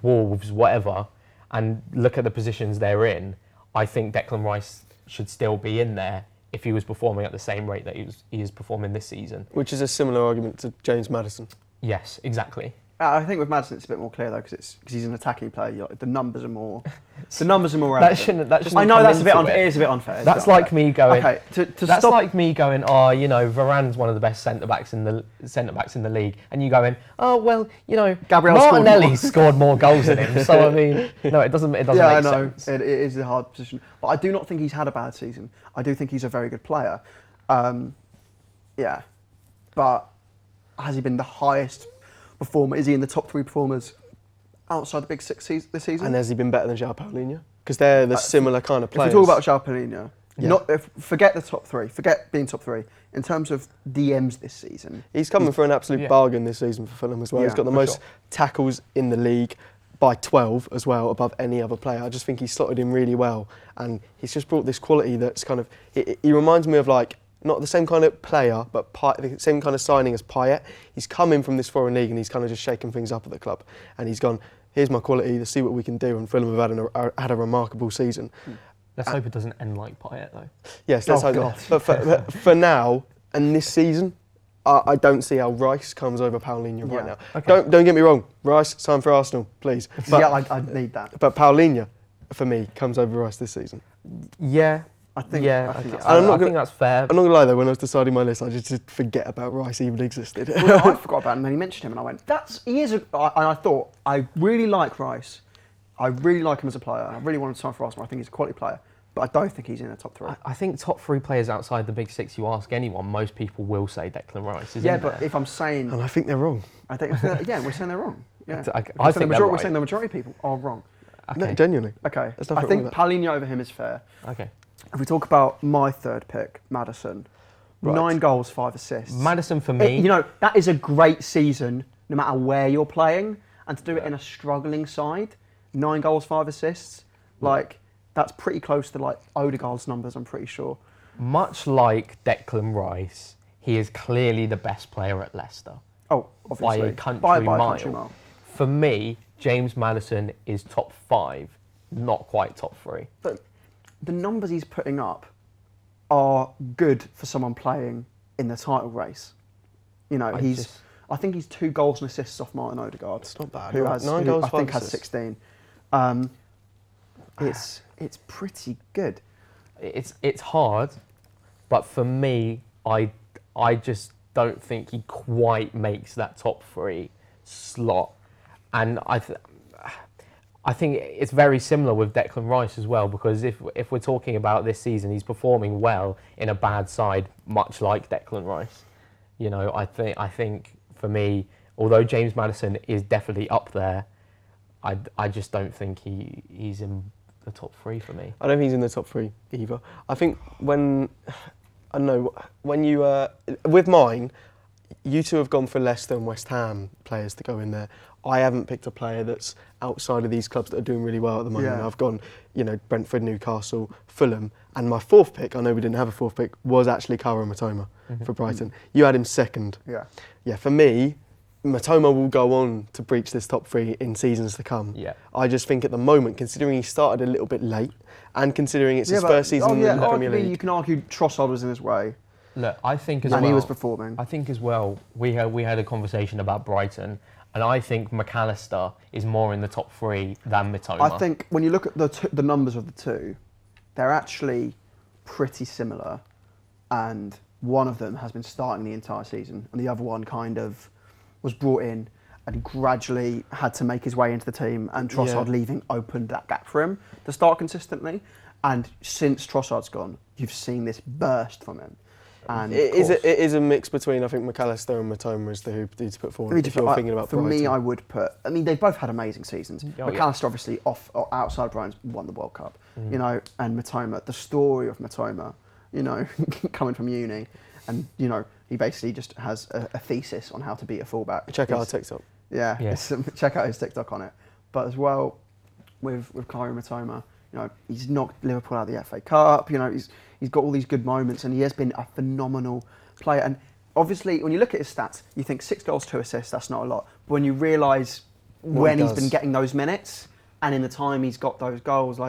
Wolves, whatever, and look at the positions they're in, I think Declan Rice should still be in there if he was performing at the same rate that he is performing this season. Which is a similar argument to James Maddison. Yes, exactly. I think with Maddison it's a bit more clear though because he's an attacking player. The numbers are more. The numbers are more. That shouldn't I know come that's a bit into unfair. it. It is a bit unfair. That's like me going. Okay, to that's stop. like me going. Oh, Varane's one of the best centre backs in the league, and you going. Oh well, Gabriel scored Martinelli more. scored more goals than him. So I mean, no, it doesn't. It doesn't Yeah, I make know. sense. It is a hard position, but I do not think he's had a bad season. I do think he's a very good player. Yeah, but has he been the highest performer? Is he in the top 3 performers outside the Big Six this season? And has he been better than João Paulinho? Because they're the similar kind of players. If we talk about João Paulinho, Yeah. forget the top 3, forget being top 3. In terms of DMs this season, He's coming for an absolute bargain this season for Fulham as well. Yeah, He's got the for most sure. tackles in the league, by 12 as well, above any other player. I just think he's slotted in really well, and he's just brought this quality that's kind of. He reminds me of like not the same kind of player, but the same kind of signing as Payet. He's come in from this foreign league and he's kind of just shaking things up at the club, and he's gone. Here's my quality. Let's see what we can do. And Fulham have had a remarkable season. Let's hope it doesn't end like Payet though. Yes, let's hope not. But for now and this season, I don't see how Rice comes over Paulinho right now. Okay. Don't get me wrong, Rice, sign for Arsenal, please. But, yeah, I need that. But Paulinho, for me, comes over Rice this season. Yeah, I think that's fair. I'm not gonna lie though, when I was deciding my list, I just forget about Rice even existed. Well, I forgot about him, and then he mentioned him, and I went, and I thought, I really like Rice. I really like him as a player. I really want him to sign for Arsenal. I think he's a quality player. But I don't think he's in the top 3. I think top 3 players outside the big 6, you ask anyone, most people will say Declan Rice. But if I'm saying... And I think they're wrong. We're saying they're wrong. Yeah. I think we're saying the majority of people are wrong. Okay. No, genuinely. Okay. I think Paulinho over him is fair. Okay. If we talk about my third pick, Maddison, 9 goals, 5 assists. Maddison for me... that is a great season, no matter where you're playing. And to do it in a struggling side, 9 goals, 5 assists, that's pretty close to like Odegaard's numbers, I'm pretty sure. Much like Declan Rice, he is clearly the best player at Leicester. Oh, obviously. By a country mile. For me, James Maddison is top 5, not quite top 3. But the numbers he's putting up are good for someone playing in the title race. I think he's 2 goals and assists off Martin Odegaard. It's not bad. Who has 9 goals, I think 5 has assists. 16. It's pretty good. It's hard, but for me, I just don't think he quite makes that top 3 slot, and I think it's very similar with Declan Rice as well, because if we're talking about this season, he's performing well in a bad side, much like Declan Rice. I think for me, although James Maddison is definitely up there, I just don't think he's in the top 3 for me. I don't think he's in the top 3 either. I think when you with mine, you two have gone for Leicester and West Ham players to go in there. I haven't picked a player that's outside of these clubs that are doing really well at the moment. Yeah. I've gone, Brentford, Newcastle, Fulham, and my 4th pick, I know we didn't have a 4th pick, was actually Kaoru Mitoma for Brighton. You had him 2nd. Yeah. Yeah, for me, Mitoma will go on to breach this top 3 in seasons to come. Yeah. I just think at the moment, considering he started a little bit late, and considering it's his first season in the Premier League, you can argue Trossard was in his way. Look, I think and he was performing. I think as well, we had a conversation about Brighton, and I think McAllister is more in the top 3 than Mitoma. I think when you look at the numbers of the two, they're actually pretty similar, and one of them has been starting the entire season, and the other one kind of was brought in and gradually had to make his way into the team, and Trossard leaving opened that gap for him to start consistently. And since Trossard's gone, you've seen this burst from him. And it is a mix between, I think, McAllister and Mitoma is who needs to put forward. If you're thinking about for Brighton. me, I would put. I mean, they've both had amazing seasons. McAllister obviously outside Brighton's won the World Cup, and Mitoma. The story of Mitoma, coming from uni, and he basically just has a thesis on how to be a fullback. Check out our TikTok. Yeah. Check out his TikTok on it. But as well, with Kaoru Mitoma, he's knocked Liverpool out of the FA Cup. He's got all these good moments, and he has been a phenomenal player. And obviously, when you look at his stats, you think 6 goals, 2 assists, that's not a lot. But when you realise when he's been getting those minutes, and in the time he's got those goals,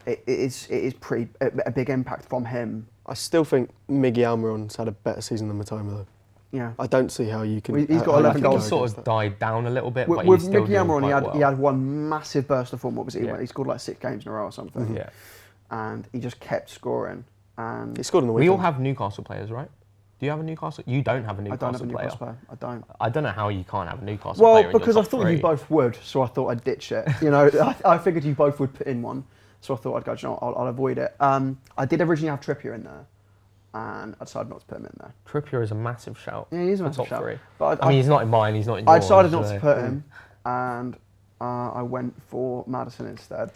it is pretty a big impact from him. I still think Miguel Almiron's had a better season than Mitoma, though. Yeah. I don't see how you can... He's got 11 goals. He sort of died down a little bit, but with he's still Miguel doing Almiron, quite he had one massive burst of form. What was it? Yeah. He scored 6 games in a row or something. Yeah. And he just kept scoring. And he scored in the we weekend. all have Newcastle players, right? Do you have a Newcastle? You don't have a Newcastle player. I don't have a Newcastle player. I don't. I don't know how you can't have a Newcastle player. Well, because I thought you both would, so I thought I'd ditch it. I figured you both would put in one, so I thought I'd go, I'll avoid it. I did originally have Trippier in there, and I decided not to put him in there. Trippier is a massive shout. Yeah, he is a massive top shout. 3. But I mean, he's not in mine, he's not in yours. I decided not to put him, and I went for Maddison instead.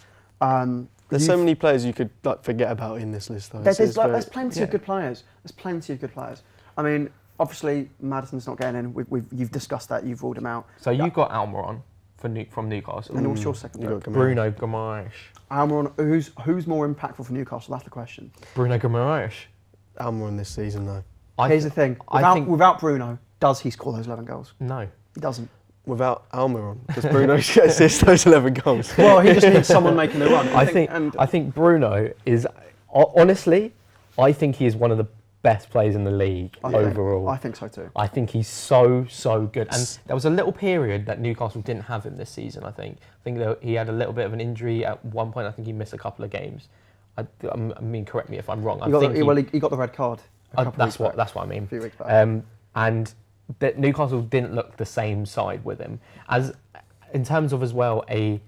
There's so many players you could forget about in this list, though. There's plenty of good players. There's plenty of good players. I mean, obviously, Maddison's not getting in. You've discussed that. You've ruled him out. So you've got Almiron. from Newcastle. And what's your second You pick? got Guimaraes. Bruno Guimaraes. Almiron, who's more impactful for Newcastle? That's the question. Bruno Guimaraes. Almiron this season though. Here's the thing. Without Bruno, does he score those 11 goals? No. He doesn't. Without Almiron, does Bruno assist those 11 goals? Well, he just needs someone making the run. I think Bruno is, honestly, I think he is one of the best players in the league overall. I think so too. I think he's so good. And there was a little period that Newcastle didn't have him this season, I think. I think that he had a little bit of an injury at one point. I think he missed a couple of games. I mean, correct me if I'm wrong. He got the red card. That's what I mean. A few weeks back. And that Newcastle didn't look the same side with him. As in terms of as well a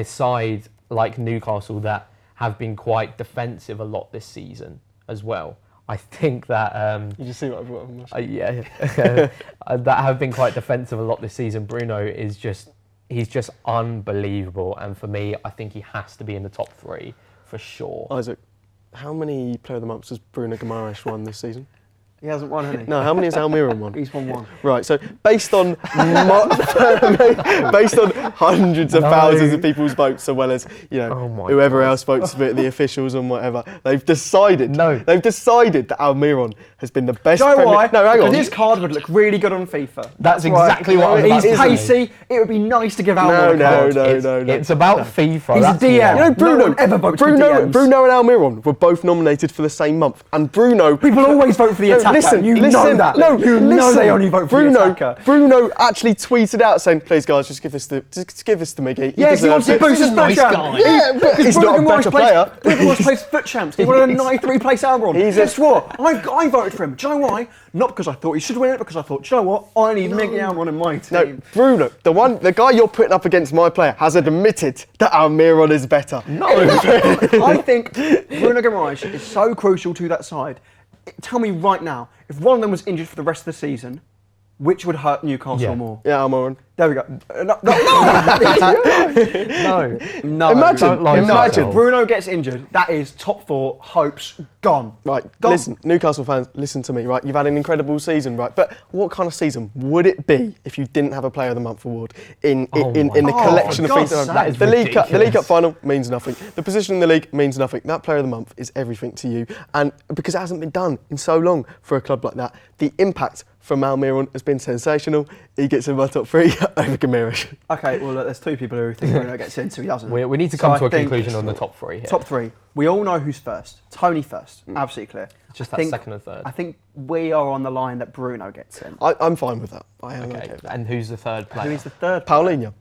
side like Newcastle that have been quite defensive a lot this season as well. I think that You just see what I brought on. that have been quite defensive a lot this season. Bruno is he's just unbelievable, and for me, I think he has to be in the top 3 for sure. Isaac, how many Player of the Months has Bruno Guimaraes won this season? He hasn't won, has he? No, how many has Almiron won? He's won 1. Right, so based on hundreds of thousands of people's votes, as well as whoever else votes for it, the officials and whatever, they've decided. They've decided that Almiron has been the best. Do you know why? No, hang on. Because his card would look really good on FIFA. That's exactly what I'm about He's to say. pacey. It would be nice to give Almiron a card. No. It's about FIFA. He's a that's DM. why. You know, Bruno, No one ever votes for Bruno DMs. and Almiron were both nominated for the same month, and Bruno. People always vote for the attacker. Listen, you know that. No, you know they only vote for the attacker. Bruno actually tweeted out saying, "Please, guys, just give this to Miggy." Yeah, he wants to boost his foot champ. Yeah, but he's not a better player. Bruno plays foot champs. He wanted a 93 place Almiron. Guess what? I voted for him. Do you know why? Not because I thought he should win it, because I thought, do you know what? I need Miggy Almiron in my team. No, Bruno, the guy you're putting up against my player, has admitted that Almiron is better. No, I think Bruno Guimaraes is so crucial to that side. Tell me right now, if one of them was injured for the rest of the season, which would hurt Newcastle more? Yeah, Almiron. There we go. No. Imagine Bruno gets injured. That is top 4 hopes gone. Right, gone. Listen, Newcastle fans, listen to me, right? You've had an incredible season, right? But what kind of season would it be if you didn't have a Player of the Month award in the collection of things? That is the League Cup final means nothing. The position in the league means nothing. That Player of the Month is everything to you, and because it hasn't been done in so long for a club like that, the impact from Almiron has been sensational. He gets in my top 3 over Guimaraes. Okay, well, look, there's 2 people who think Bruno gets in, so he doesn't. We need to come to a conclusion on the top 3 here. Top 3. We all know who's first. Tony first. Absolutely clear. Just that second and third. I think we are on the line that Bruno gets in. I'm fine with that. I am okay with that. And who's the third player? Who is the third? Paulinho.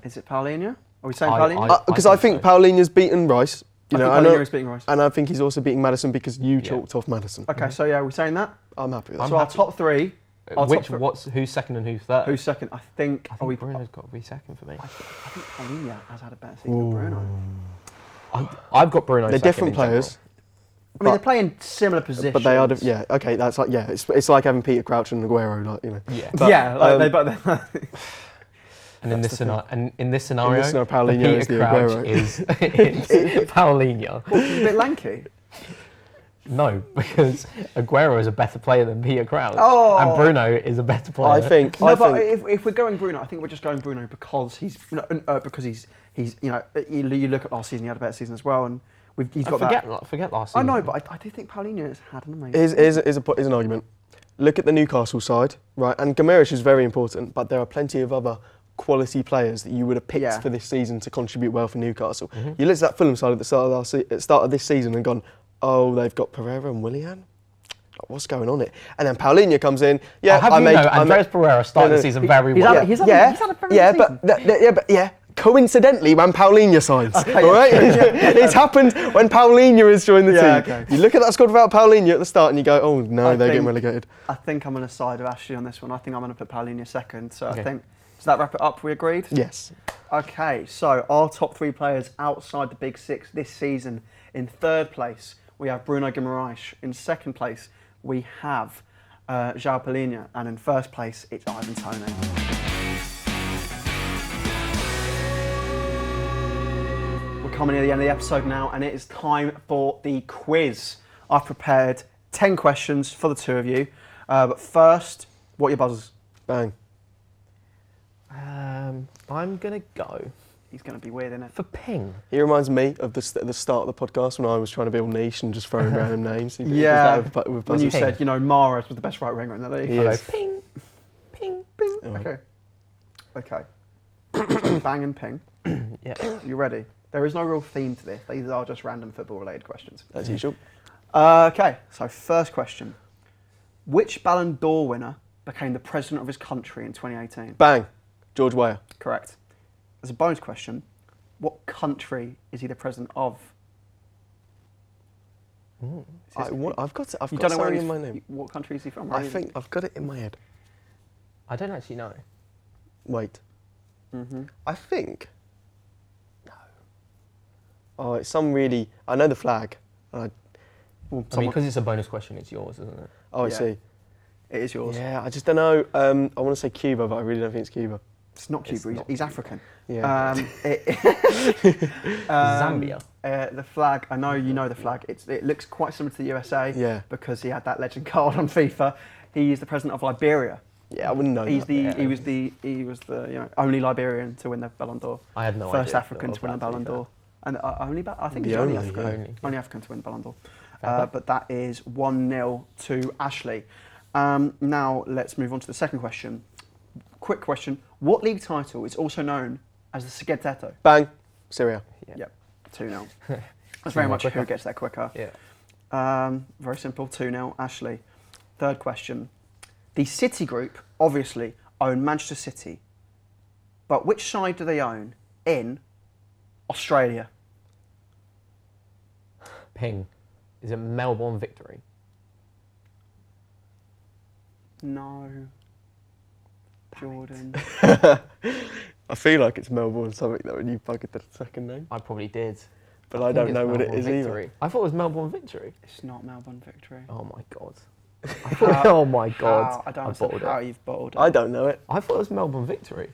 Is it Paulinho? Are we saying Paulinho? Because I think Paulinho's beaten Rice. Paulinho is beating Rice. And I think he's also beating Maddison because you chalked off Maddison. Okay, so yeah, we're saying that? I'm happy with that. So our top 3. Who's second and who's third? Who's second? I think Bruno's got to be second for me. I think Paulinho has had a better season than Bruno. I've got Bruno. They're different players. I mean, they're playing similar positions. But they are, okay, that's like, it's like having Peter Crouch and Aguero, like, you know. Yeah. But, And in this scenario, Paulinho is Peter the Crouch Aguero. is Paulinho. He's a bit lanky. No, because Aguero is a better player than Peter Crouch, Oh. and Bruno is a better player. I think. If we're going Bruno, I think we're just going Bruno because he's you look at last season, he had a better season as well, and he's got that. Forget last season. I know, but I do think Paulinho has had an amazing. Here's an argument. Look at the Newcastle side, right? And Guimaraes is very important, but there are plenty of other quality players that you would have picked for this season to contribute well for Newcastle. Mm-hmm. You looked at that Fulham side at the start of this season and gone, oh, they've got Pereira and Willian. What's going on here? And then Paulinho comes in. Yeah, Andres Pereira started the season very well. He's had a very good season. Coincidentally, when Paulinho signs, all right? It's happened when Paulinho has joined the team. Okay. You look at that squad without Paulinho at the start and you go, oh no, they're getting relegated. I think I'm on the side of Ashley on this one. I think I'm going to put Paulinho second. So I think, does that wrap it up? We agreed? Yes. Okay, so our top 3 players outside the Big 6 this season. In third place, we have Bruno Guimaraes. In second place, we have João Paulinho. And in first place, it's Ivan Toney. We're coming near the end of the episode now, and it is time for the quiz. I've prepared 10 questions for the 2 of you. But first, what are your buzzers? Bang. I'm going to go He's going to be weird, isn't it? for Ping. He reminds me of the start of the podcast when I was trying to be all niche and just throwing random names. Yeah, Was that with when you Buzzy? said, Mahrez was the best right winger in the league. He is. Ping, Ping. Okay. Okay. Bang and ping. Yeah. You ready? There is no real theme to this. These are just random football-related questions. As usual. Okay, so first question. Which Ballon d'Or winner became the president of his country in 2018? Bang. George Weah. Correct. As a bonus question, what country is he the president of? I've got You don't know where something he's in my name. What country is he from? I think I've got it in my head. I don't actually know. Wait. Mm-hmm. I think. No. Oh, it's some really. I know the flag. I mean, because it's a bonus question, it's yours, isn't it? Oh, I Yeah. see. It is yours. Yeah, I just don't know. I want to say Cuba, but I really don't think it's Cuba. It's not Cuba. It's not He's African. Yeah. Zambia. The flag. I know you know the flag. It looks quite similar to the USA. Yeah. Because he had that legend card on FIFA. He's the president of Liberia. Yeah, I wouldn't know. He's that. he was the only Liberian to win the Ballon d'Or. I had no First idea. African to win a Ballon d'Or. And I think he's The only only, African. yeah. Only African to win the Ballon d'Or. Fair play. But that is 1-0 to Ashley. Now let's move on to the second question. Quick question. What league title is also known as the Scudetto? Bang. Syria. Yeah. Yep, 2-0. That's very much quicker. who gets there quicker. Yeah. Very simple, 2-0, Ashley. Third question. The City Group, obviously, own Manchester City. But which side do they own in Australia? Ping. Is it Melbourne Victory? No. Jordan. I feel like it's Melbourne something though when you buggered the second name, I probably did. but I think don't it's know what it Melbourne is Victory. I thought it was Melbourne Victory. It's not Melbourne Victory. Oh my god. How- Oh my god. I don't I understand bottled how it. you've bottled it. either. I don't know it. I thought it was Melbourne Victory.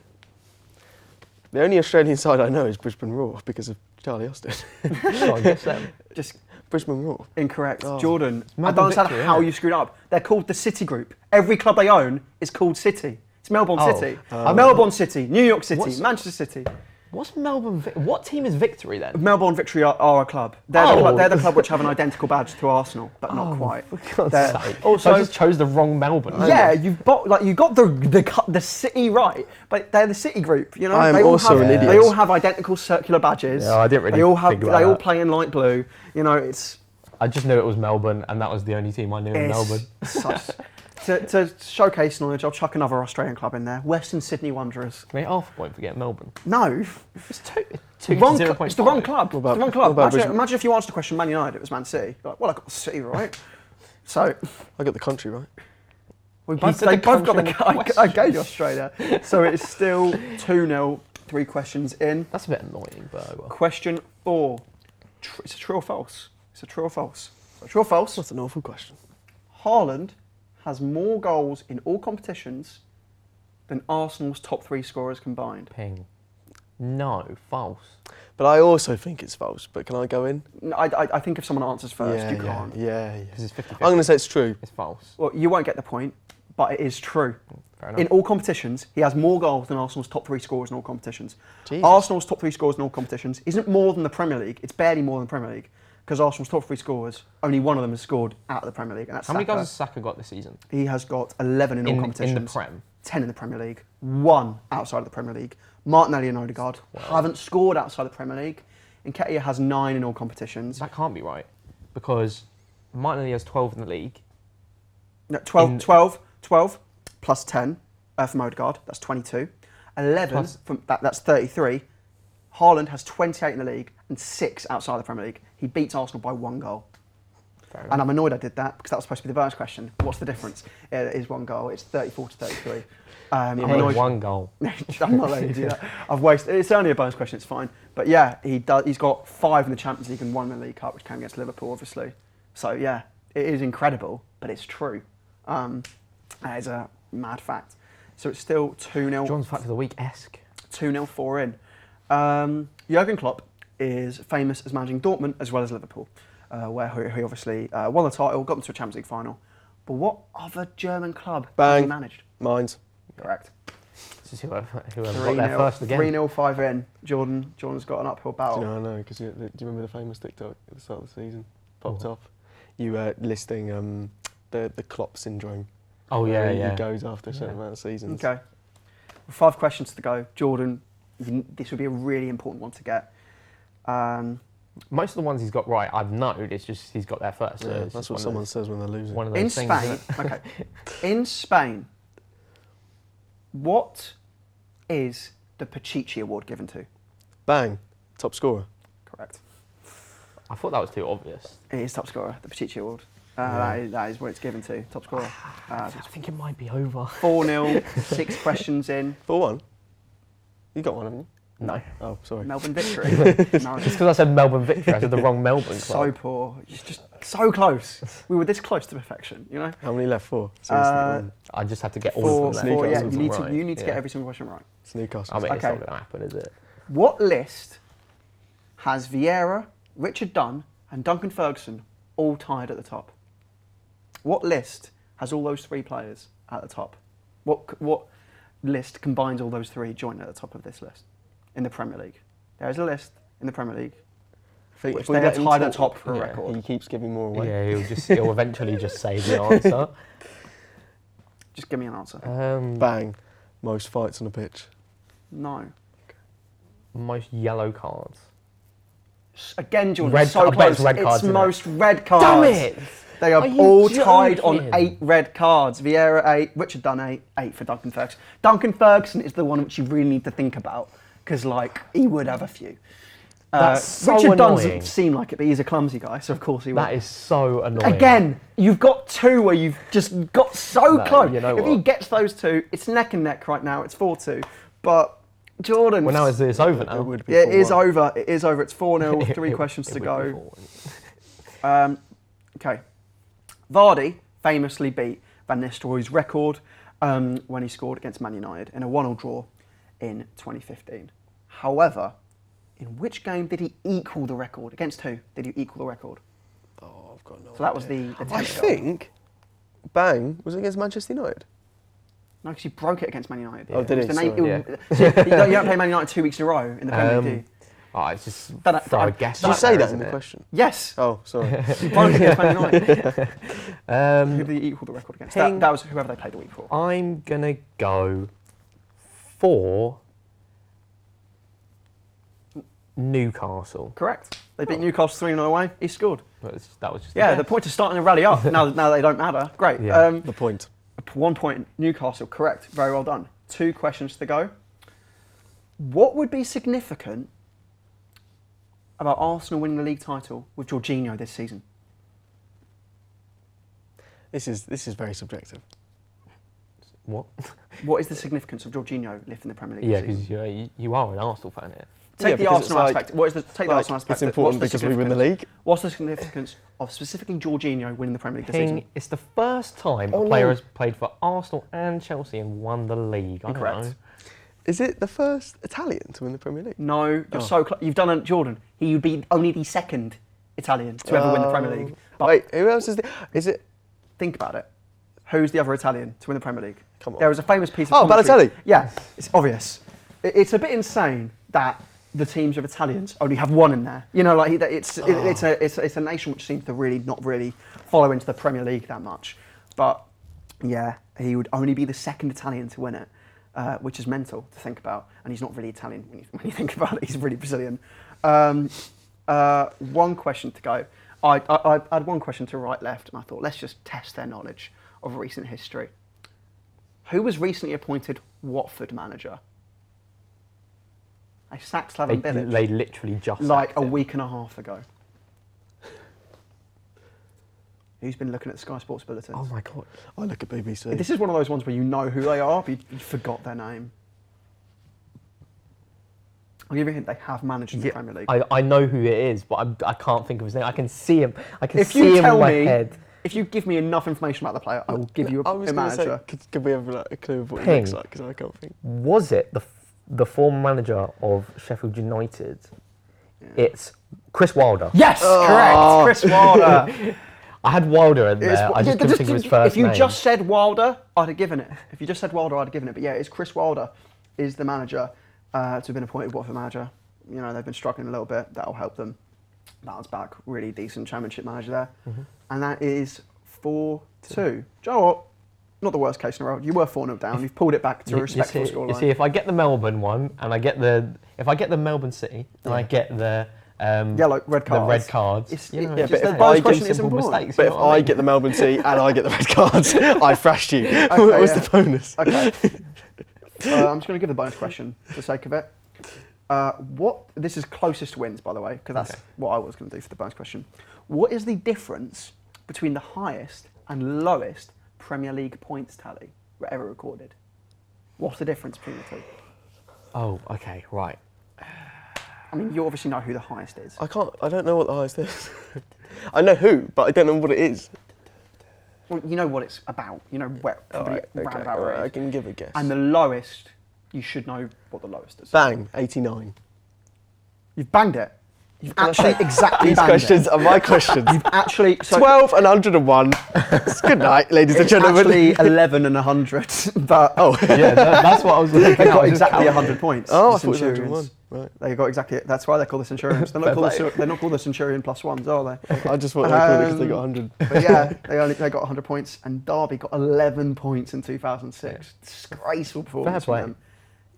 The only Australian side I know is Brisbane Roar because of Charlie Austin. So I guess them. Just Brisbane Roar. incorrect. Oh. Jordan, I Melbourne don't understand Victory, how innit? you screwed up. They're called the City Group. Every club they own is called City. It's Melbourne Oh. City. Oh. Melbourne City, New York City, What's- Manchester City. What's Melbourne? What team is Victory then? Melbourne Victory are a club. They're, the Oh. club. They're the club which have an identical badge to Arsenal, but not quite. For God's They're- sake. also- So I just chose the wrong Melbourne. Yeah, you got the city right, but they're the City Group. You know, I am they all also have, an idiot. They all have identical circular badges. Yeah, I didn't really They all have. think They about all that. play in light blue. You know, it's I just knew it was Melbourne, and that was the only team I knew in Melbourne. such, to showcase knowledge, I'll chuck another Australian club in there. Western Sydney Wanderers. Mate, half a point for getting Melbourne. No, It's two wrong. to It's the wrong 0.5. club. What about- It's the wrong club. what about Imagine, Brisbane? imagine if you answered the question Man United, it was Man City. You're like, well, I got the City right. So I got the country right. we He both, said they the both got the. country I gave you Australia. So it's still 2-0. 3 questions in. That's a bit annoying, but oh well. Question 4. It's a true or false? It's a true or false? So true or false? That's an awful question. Haaland has more goals in all competitions than Arsenal's top 3 scorers combined. Ping. No, false. But I also think it's false. But can I go in? No, I think if someone answers first, yeah, you can't. Yeah. Because it's 50-50. I'm going to say it's true. It's false. Well, you won't get the point, but it is true. Fair enough. In all competitions, he has more goals than Arsenal's top 3 scorers in all competitions. Jesus. Arsenal's top 3 scorers in all competitions isn't more than the Premier League. It's barely more than the Premier League. Because Arsenal's top 3 scorers, only one of them has scored out of the Premier League, and that's How many Saka. goals has Saka got this season? He has got 11 in all In competitions. the Prem? 10 in the Premier League. 1 outside of the Premier League. Martinelli and Odegaard haven't scored outside the Premier League. Nketiah has 9 in all competitions. That can't be right. Because Martinelli has 12 in the league. No, 12 plus 10 from Odegaard, that's 22. 11 Plus- from that's 33. Haaland has 28 in the league and 6 outside the Premier League. He beats Arsenal by 1 goal. Fair And I'm annoyed I did that because that was supposed to be the bonus question. What's the difference? It is 1 goal. It's 34 to 33. I'm He annoyed. made 1 goal. I'm not letting you do that. I've wasted. It's only a bonus question. It's fine. But yeah, he's got 5 in the Champions League and 1 in the League Cup, which came against Liverpool, obviously. So yeah, it is incredible, but it's true. That is a mad fact. So it's still 2-0. John's fact of the week-esque. 2-0 4 in. Jurgen Klopp is famous as managing Dortmund as well as Liverpool, where he obviously won the title, got them to a Champions League final. But what other German club has he Bang. managed? Mines. Correct. Just whoever got there first again. 3-0, 5 in. Jordan's got an uphill battle. Do you know, I know, because do you remember the famous TikTok at the start of the season? Popped off. You were listing the Klopp syndrome. Oh, yeah. He goes after a certain amount of seasons. Okay. 5 questions to go. Jordan, this would be a really important one to get. Most of the ones he's got right, I've known. It's just he's got there first. So Yeah, that's what someone says when they're losing. One of those In things, Spain, isn't it? okay. In Spain, what is the Pichichi Award given to? Bang, top scorer. Correct. I thought that was too obvious. It is top scorer, the Pichichi Award. That is what it's given to, top scorer. I think it might be over. 4-0, 6 questions in. 4-1. You got one, haven't you? No. Oh, sorry. Melbourne victory. No, Just because I said Melbourne victory, I said the wrong Melbourne so club. poor. It's just so close. We were this close to perfection, you know? How many left? 4. Seriously, I just had to get all of them Four, there. yeah, Newcastle you need to get Yeah. every single question right. it's Newcastle. I mean, it's Okay. not going to happen, is it? What list has Vieira, Richard Dunn, and Duncan Ferguson all tied at the top? What list has all those 3 players at the top? What list combines all those 3 joint at the top of this list in the Premier League? There is a list in the Premier League which they are tied at top for a record. He keeps giving more away. Yeah, he'll eventually just say the answer. Just give me an answer. Bang, most fights on the pitch. No. Most yellow cards. Again, Jordan, Red so I bet it's close. red cards, It's isn't it? most red cards. Damn it! They are you all tied on joking? 8 red cards. Vieira 8, Richard Dunn 8, 8 for Duncan Ferguson. Duncan Ferguson is the one which you really need to think about because, like, he would have a few. That's so Richard Dunn annoying. doesn't seem like it, but he's a clumsy guy, so of course he will. That is so annoying. Again, you've got 2 where you've just got so No, close. you know if he what? gets those 2, it's neck and neck right now. It's 4-2. But Jordan. Well, now it's over now. It would be Yeah, it is 4-1. over. It is over. It's 4-0, 3 questions to It would go. be 4-1. Okay. Vardy famously beat Van Nistelrooy's record when he scored against Man United in a 1-1 draw in 2015. However, in which game did he equal the record? Against who did he equal the record? Oh, I've got no So that was idea. the I 10th goal. think Bang was it against Manchester United. No, because he broke it against Man United. Oh, did It was he? the Sorry. so you don't play Man United 2 weeks in a row in the Premier League, do you? Oh, it's just But throw a guess. Did you out say there, that isn't in the it? question? Yes. Oh, sorry. He broke it against Man United. Who did he equal the record against? Hing- That was whoever they played the week for. I'm gonna go for Newcastle. Correct. They beat Newcastle 3-0 away. He scored. That was just Yeah, the guess. point of starting to rally up. Now they don't matter. Great. Yeah. The point. 1 point, Newcastle, correct. Very well done. 2 questions to go. What would be significant about Arsenal winning the league title with Jorginho this season? This is very subjective. What? What is the significance of Jorginho lifting the Premier League Yeah, this season? because you are an Arsenal fan here. Take Yeah, the because it's Arsenal like- aspect. What is the take the Arsenal aspect? It's important What's the because we win the significance? league. What's the significance of specifically Jorginho winning the Premier League this Ping, season? it's the first time Oh, a player no. has played for Arsenal and Chelsea and won the league. I don't Incorrect. know. Is it the first Italian to win the Premier League? No, you're Oh. so close. You've done it, Jordan. He would be only the second Italian to ever win the Premier League. But Wait, who else is? Is it? think about it. Who's the other Italian to win the Premier League? Come on. There was a famous piece of Oh, commentary. Balotelli. Yeah, it's obvious. It's a bit insane that the teams of Italians only have one in there. You know, like it's a nation which seems to not really follow into the Premier League that much. But yeah, he would only be the second Italian to win it, which is mental to think about. And he's not really Italian when you think about it. He's really Brazilian. 1 question to go. I had 1 question to right left, and I thought let's just test their knowledge of recent history. Who was recently appointed Watford manager? They sacked Slaven Bilic They literally just like sacked a him. week and a half ago. Who's been looking at Sky Sports bulletins? Oh my god. I look at BBC. This is one of those ones where you know who they are, but you forgot their name. I'll give you a hint, they have managed in the Premier League. I know who it is, but I can't think of his name. I can see him. I can If see you him tell in my me, head. if you give me enough information about the player, I will give you I a was going to manager. say, could we have like, a clue of what he Ping. looks like? Because I can't think. Was it the former manager of Sheffield United? It's Chris Wilder. Yes, correct, Chris Wilder. I had Wilder in there. It's- I just yeah, couldn't think of his first If you name. just said Wilder, I'd have given it. If you just said Wilder, I'd have given it. But yeah, it's Chris Wilder. is the manager to have been appointed Watford manager. You know, they've been struggling a little bit. That'll help them bounce back. Really decent Championship manager there. And that is 4-2. Joe, what? Not the worst case in the world. You were 4-0 down. You've pulled it back to a respectable scoreline. You see, if I get the Melbourne one, and if I get the Melbourne City, and I get the red cards. But if I get simple mistakes. But if I get the Melbourne City and I get the red cards, I thrashed you. What was the bonus? Okay. I'm just going to give the bonus question for the sake of it. This is closest wins, by the way, because that's what I was going to do for the bonus question. What is the difference between the highest and lowest Premier League points tally ever recorded? What's the difference between the two? Oh, okay, right. I mean, you obviously know who the highest is. I don't know what the highest is. I know who, but I don't know what it is. Well, you know what it's about. You know where, roundabout where it is. I can give a guess. And the lowest, you should know what the lowest is. Bang, 89. You've banged it. You've actually exactly These banged questions it. are my questions. You've actually... 12 and 101. Good night, ladies and gentlemen. It's actually 11 and 100, but... Oh, Yeah, that's what I was looking at. They got exactly 100 points. Oh, I the thought it was Centurions. 101. Right. They got exactly... That's why they're called the Centurions. They're not called the Centurion plus ones, are they? I just thought they were called it because they got 100. But yeah, they got 100 points, and Derby got 11 points in 2006. Disgraceful performance from them.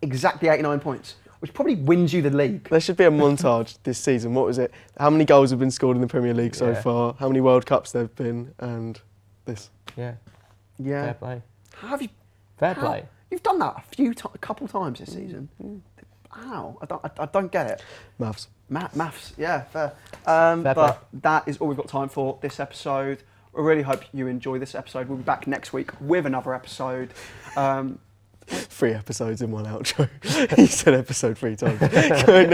Exactly 89 points, which probably wins you the league. There should be a montage this season. What was it? How many goals have been scored in the Premier League so far? How many World Cups there have been? And this. Yeah. Yeah. Fair play. How have you... Fair play. You've done that a couple times this season. How? I don't get it. Maths. Maths, yeah, fair. Fair but play. that is all we've got time for this episode. I really hope you enjoy this episode. We'll be back next week with another episode. 3 episodes in one outro. He said episode 3 times. Carry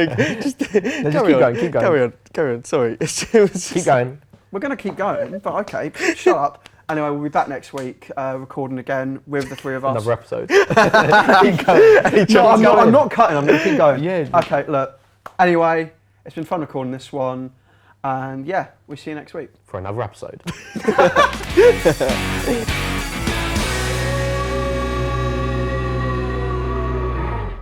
on. Sorry. Keep going. We're going to keep going, but okay, shut up. Anyway, we'll be back next week, recording again with the 3 of us. Another episode. Keep going. No, I'm not cutting, I'm going to keep going. Yeah. Okay, look. Anyway, it's been fun recording this one. And yeah, we'll see you next week. For another episode.